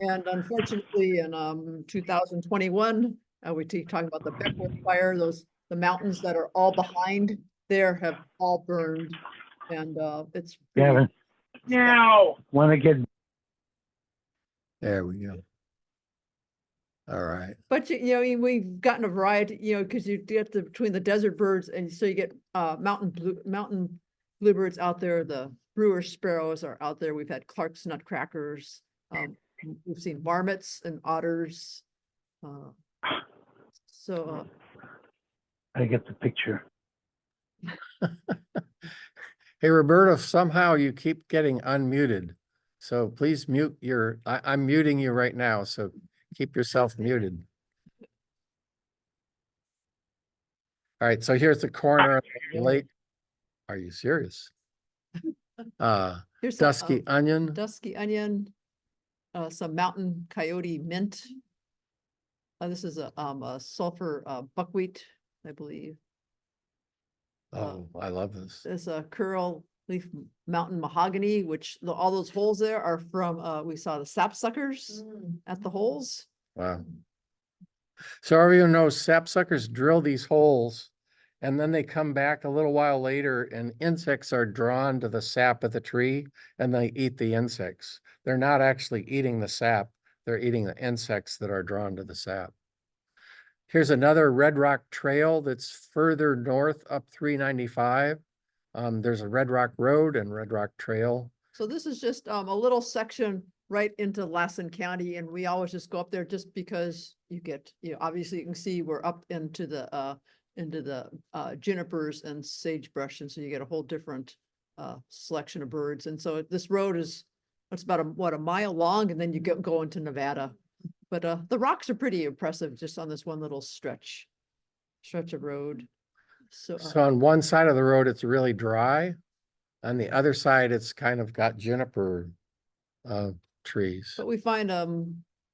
And unfortunately in 2021, we keep talking about the Beckwood fire, the mountains that are all behind there have all burned. And it's Gavin. Now. Want to get. There we go. All right. But we've gotten a variety, because you get between the desert birds, and so you get mountain bluebirds out there. The brewer sparrows are out there. We've had Clark's nutcrackers. We've seen marmots and otters. I get the picture. Hey, Roberto, somehow you keep getting unmuted. So please mute I'm muting you right now. So keep yourself muted. All right. So here's the corner of the lake. Are you serious? Here's Dusky onion. Dusky onion, some mountain coyote mint. This is a sulfur buckwheat, I believe. Oh, I love this. There's a curl leaf mountain mahogany, which all those holes there are from, we saw the sapsuckers at the holes. Wow. So everyone knows sapsuckers drill these holes And then they come back a little while later and insects are drawn to the sap of the tree and they eat the insects. They're not actually eating the sap. They're eating the insects that are drawn to the sap. Here's another Red Rock trail that's further north up 395. There's a Red Rock Road and Red Rock Trail. So this is just a little section right into Lassen County, and we always just go up there just because you get, obviously you can see we're up into the junipers and sagebrush, and so you get a whole different selection of birds. And so this road is, it's about a mile long, and then you go into Nevada. But the rocks are pretty impressive just on this one little stretch of road. So So on one side of the road, it's really dry. On the other side, it's kind of got juniper trees. but we find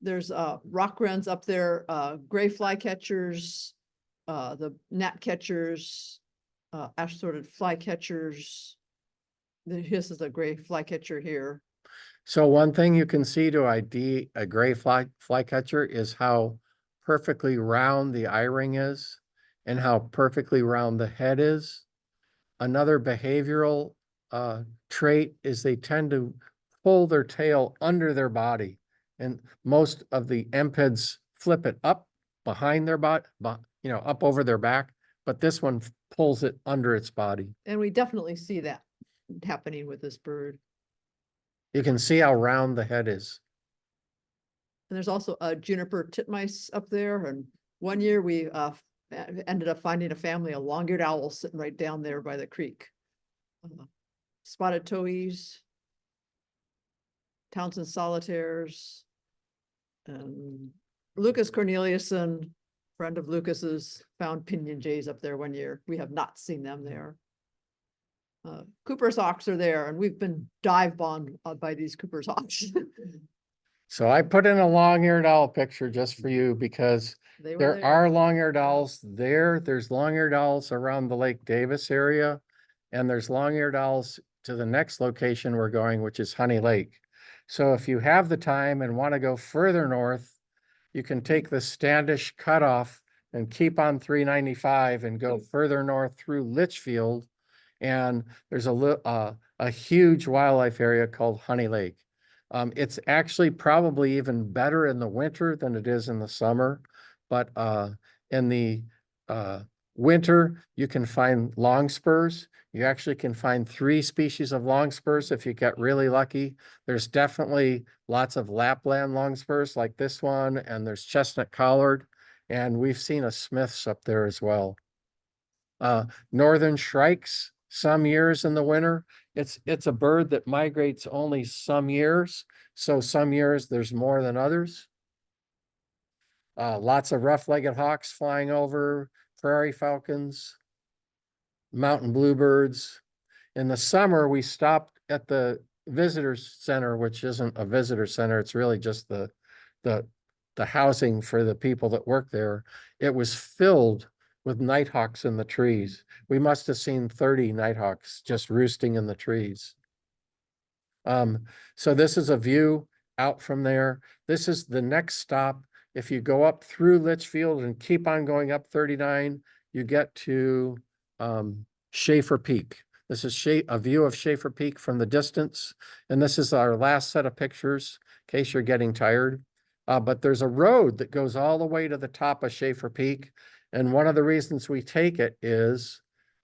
there's rock wrens up there, gray flycatchers, the gnat catchers, ash-sorted flycatchers. This is a gray flycatcher here. So one thing you can see to ID a gray flycatcher is how perfectly round the eye ring is and how perfectly round the head is. Another behavioral trait is they tend to pull their tail under their body. And most of the empids flip it up behind their body, up over their back, but this one pulls it under its body. And we definitely see that happening with this bird. You can see how round the head is. And there's also a juniper titmice up there. And one year we ended up finding a family of long-eared owls sitting right down there by the creek. Spotted towhees, Townsend solitaires, and Lucas Corneliuson, friend of Lucas's, found pinion jays up there one year. We have not seen them there. Cooper's hawks are there, and we've been dive bombed by these Cooper's hawks. So I put in a long-eared owl picture just for you because They were there there. are long-eared owls there. There's long-eared owls around the Lake Davis area. And there's long-eared owls to the next location we're going, which is Honey Lake. So if you have the time and want to go further north, you can take the Standish cutoff and keep on 395 and go further north through Litchfield. And there's a huge wildlife area called Honey Lake. It's actually probably even better in the winter than it is in the summer, but in the winter, you can find longspurs. You actually can find 3 species of longspurs if you get really lucky. There's definitely lots of Lapland longspurs like this one, and there's chestnut collared, and we've seen a Smith's up there as well. Northern shrikes, some years in the winter. It's a bird that migrates only some years. So some years there's more than others. Lots of rough-legged hawks flying over, prairie falcons, mountain bluebirds. In the summer, we stopped at the visitors center, which isn't a visitor center. It's really just the housing for the people that work there. It was filled with nighthawks in the trees. We must have seen 30 nighthawks just roosting in the trees. So this is a view out from there. This is the next stop. If you go up through Litchfield and keep on going up 39, you get to Shaffer Peak. This is a view of Shaffer Peak from the distance. And this is our last set of pictures in case you're getting tired. But there's a road that goes all the way to the top of Shaffer Peak. And one of the reasons we take it is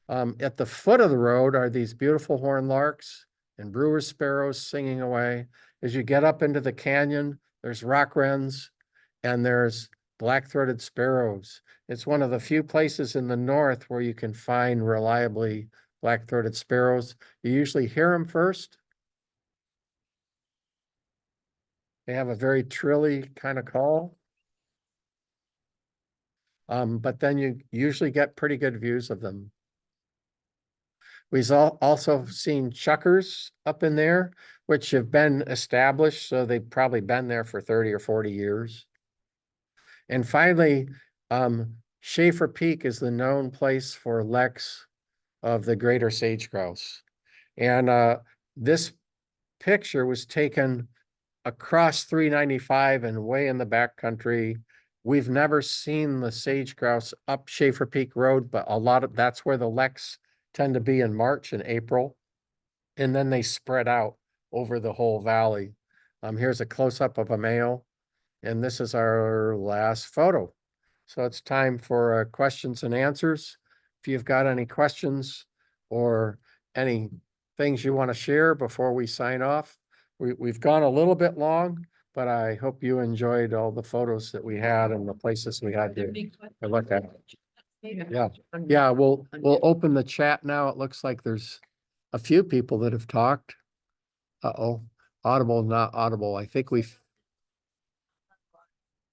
at the foot of the road are these beautiful horned larks and brewer's sparrows singing away. As you get up into the canyon, there's rock wrens and there's black-throated sparrows. It's one of the few places in the north where you can find reliably black-throated sparrows. You usually hear them first. They have a very trilly kind of call. But then you usually get pretty good views of them. We've also seen chukars up in there, which have been established, so they've probably been there for 30 or 40 years. And finally, Shaffer Peak is the known place for leks of the greater sage grouse. And this picture was taken across 395 and way in the backcountry we've never seen the sage grouse up Shaffer Peak Road, but that's where the leks tend to be in March and April. And then they spread out over the whole valley. Here's a close-up of a male, and this is our last photo. So it's time for questions and answers. If you've got any questions or any things you want to share before we sign off, we've gone a little bit long, but I hope you enjoyed all the photos that we had and the places we had to look at. Yeah, we'll open the chat now. It looks like there's a few people that have talked. Uh-oh, audible, not audible. I think we've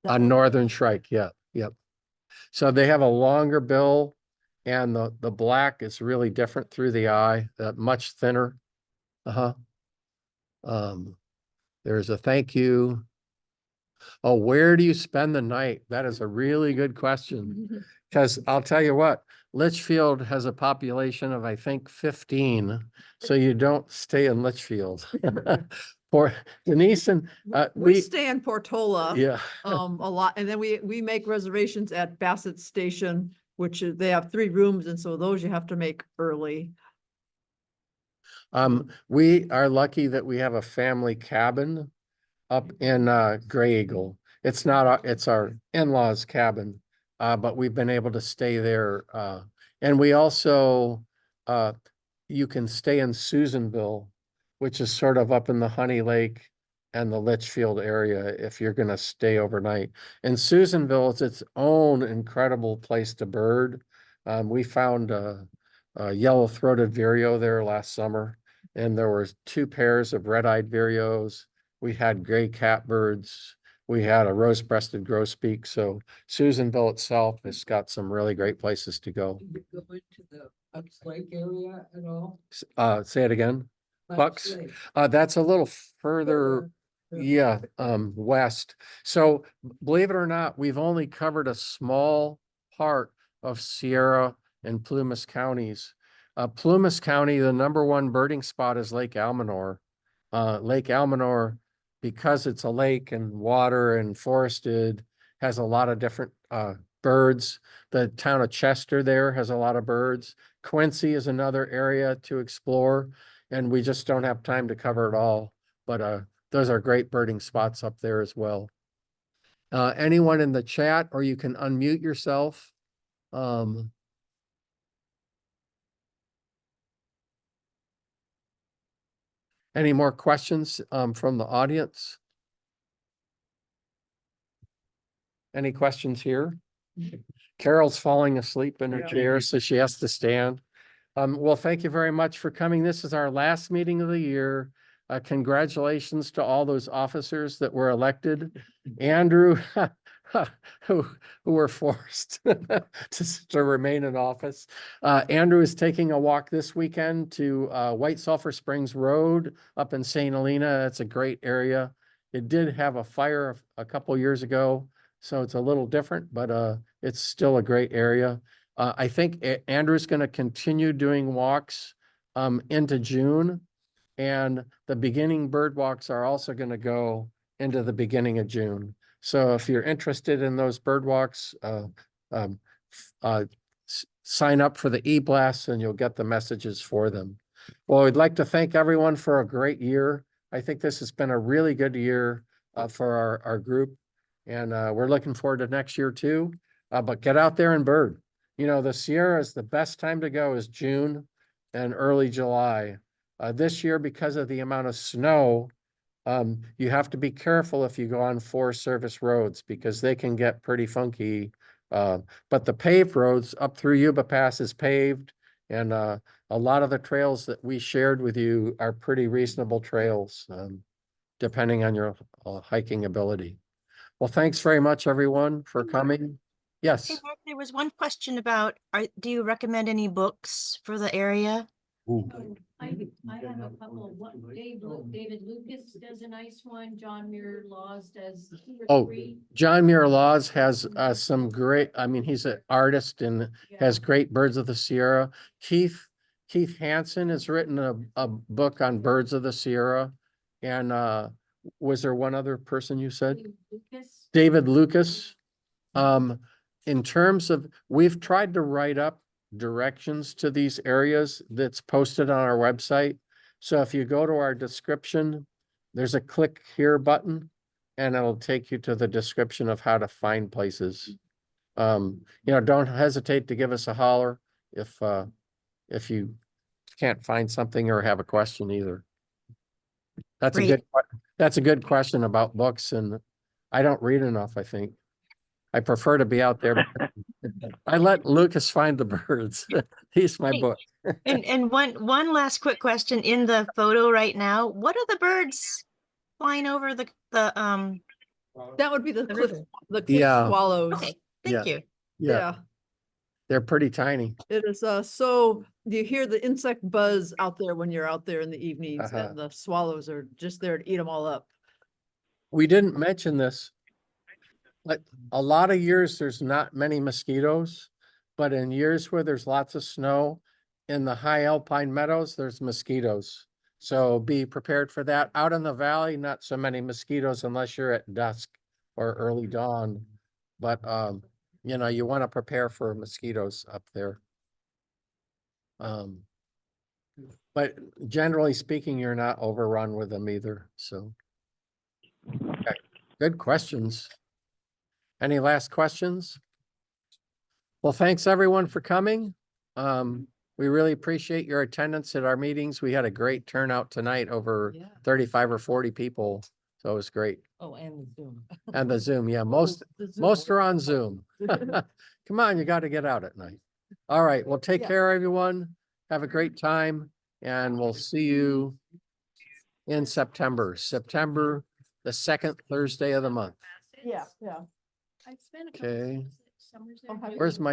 on Northern Shrike. Yeah, yep. So they have a longer bill and the black is really different through the eye, much thinner. Uh-huh. There's a thank you. Oh, where do you spend the night? That is a really good question. Because I'll tell you what, Litchfield has a population of, I think, 15. So you don't stay in Litchfield. For Denise and We stay in Portola. yeah. A lot, and then we make reservations at Bassett Station, which is, they have 3 rooms, and so those you have to make early. We are lucky that we have a family cabin up in Graeagle. It's not it's our in-laws cabin, but we've been able to stay there. And we also you can stay in Susanville, which is sort of up in the Honey Lake and the Litchfield area if you're going to stay overnight. And Susanville is its own incredible place to bird. We found a yellow-throated vireo there last summer, and there were 2 pairs of red-eyed vireos. We had gray catbirds. We had a rose-breasted grosbeak. So Susanville itself has got some really great places to go. Did you go into the Bucks Lake area at all? Say it again. Bucks? Lake. That's a little further, yeah, west. So believe it or not, we've only covered a small part of Sierra and Plumas counties. Plumas County, the #1 birding spot is Lake Almanor. Lake Almanor, because it's a lake and water and forested, has a lot of different birds. The town of Chester there has a lot of birds. Quincy is another area to explore, and we just don't have time to cover it all. But those are great birding spots up there as well. Anyone in the chat, or you can unmute yourself. Any more questions from the audience? Any questions here? Carol's falling asleep in her chair, so she has to stand. Well, thank you very much for coming. This is our last meeting of the year. Congratulations to all those officers that were elected. Andrew, who were forced to remain in office. Andrew is taking a walk this weekend to White Sulphur Springs Road up in St. Helena. It's a great area. It did have a fire a couple years ago, so it's a little different, but it's still a great area. I think Andrew's going to continue doing walks into June, and the beginning bird walks are also going to go into the beginning of June. So if you're interested in those bird walks, sign up for the e-blasts and you'll get the messages for them. Well, we'd like to thank everyone for a great year. I think this has been a really good year for our group, and we're looking forward to next year too. But get out there and bird. You know, the Sierra is the best time to go is June and early July. This year, because of the amount of snow, you have to be careful if you go on Forest Service roads because they can get pretty funky. But the paved roads up through Yuba Pass is paved, and a lot of the trails that we shared with you are pretty reasonable trails, depending on your hiking ability. Well, thanks very much, everyone, for coming. Yes. Hey, Mark, there was one question about, do you recommend any books for the area? Ooh. I have a couple. David Lucas does a nice one. John Muir Laws does 2 or 3. John Muir Laws has some great, I mean, he's an artist and has great birds of the Sierra. Keith Hansen has written a book on birds of the Sierra. And was there one other person you said? Lucas. David Lucas. In terms of, we've tried to write up directions to these areas that's posted on our website. So if you go to our description, there's a click here button and it'll take you to the description of how to find places. Don't hesitate to give us a holler if you can't find something or have a question either. That's Great. that's a good question about books, and I don't read enough, I think. I prefer to be out there. I let Lucas find the birds. He's my Hey, book. And one last quick question in the photo right now, what are the birds flying over the That would be the The cliff, river. the cliff Yeah. swallows. okay, thank you. Yeah, they're pretty tiny. It is, so you hear the insect buzz out there when you're out there in the evenings Uh-huh. and the swallows are just there to eat them all up. We didn't mention this. Like a lot of years, there's not many mosquitoes, but in years where there's lots of snow in the high alpine meadows, there's mosquitoes. So be prepared for that. Out in the valley, not so many mosquitoes unless you're at dusk or early dawn. But you want to prepare for mosquitoes up there. But generally speaking, you're not overrun with them either, so. Okay, good questions. Any last questions? Well, thanks everyone for coming. We really appreciate your attendance at our meetings. We had a great turnout tonight, over Yeah. 35 or 40 people. So it was great. Oh, and the Zoom. And the Zoom, yeah, most are on Zoom. Come on, you got to get out at night. All right, well, take Yeah. care, everyone. Have a great time, and we'll see you in September, the second Thursday of the month. Yeah. I've spent a couple Okay. summers Oh, there. have you? Where's my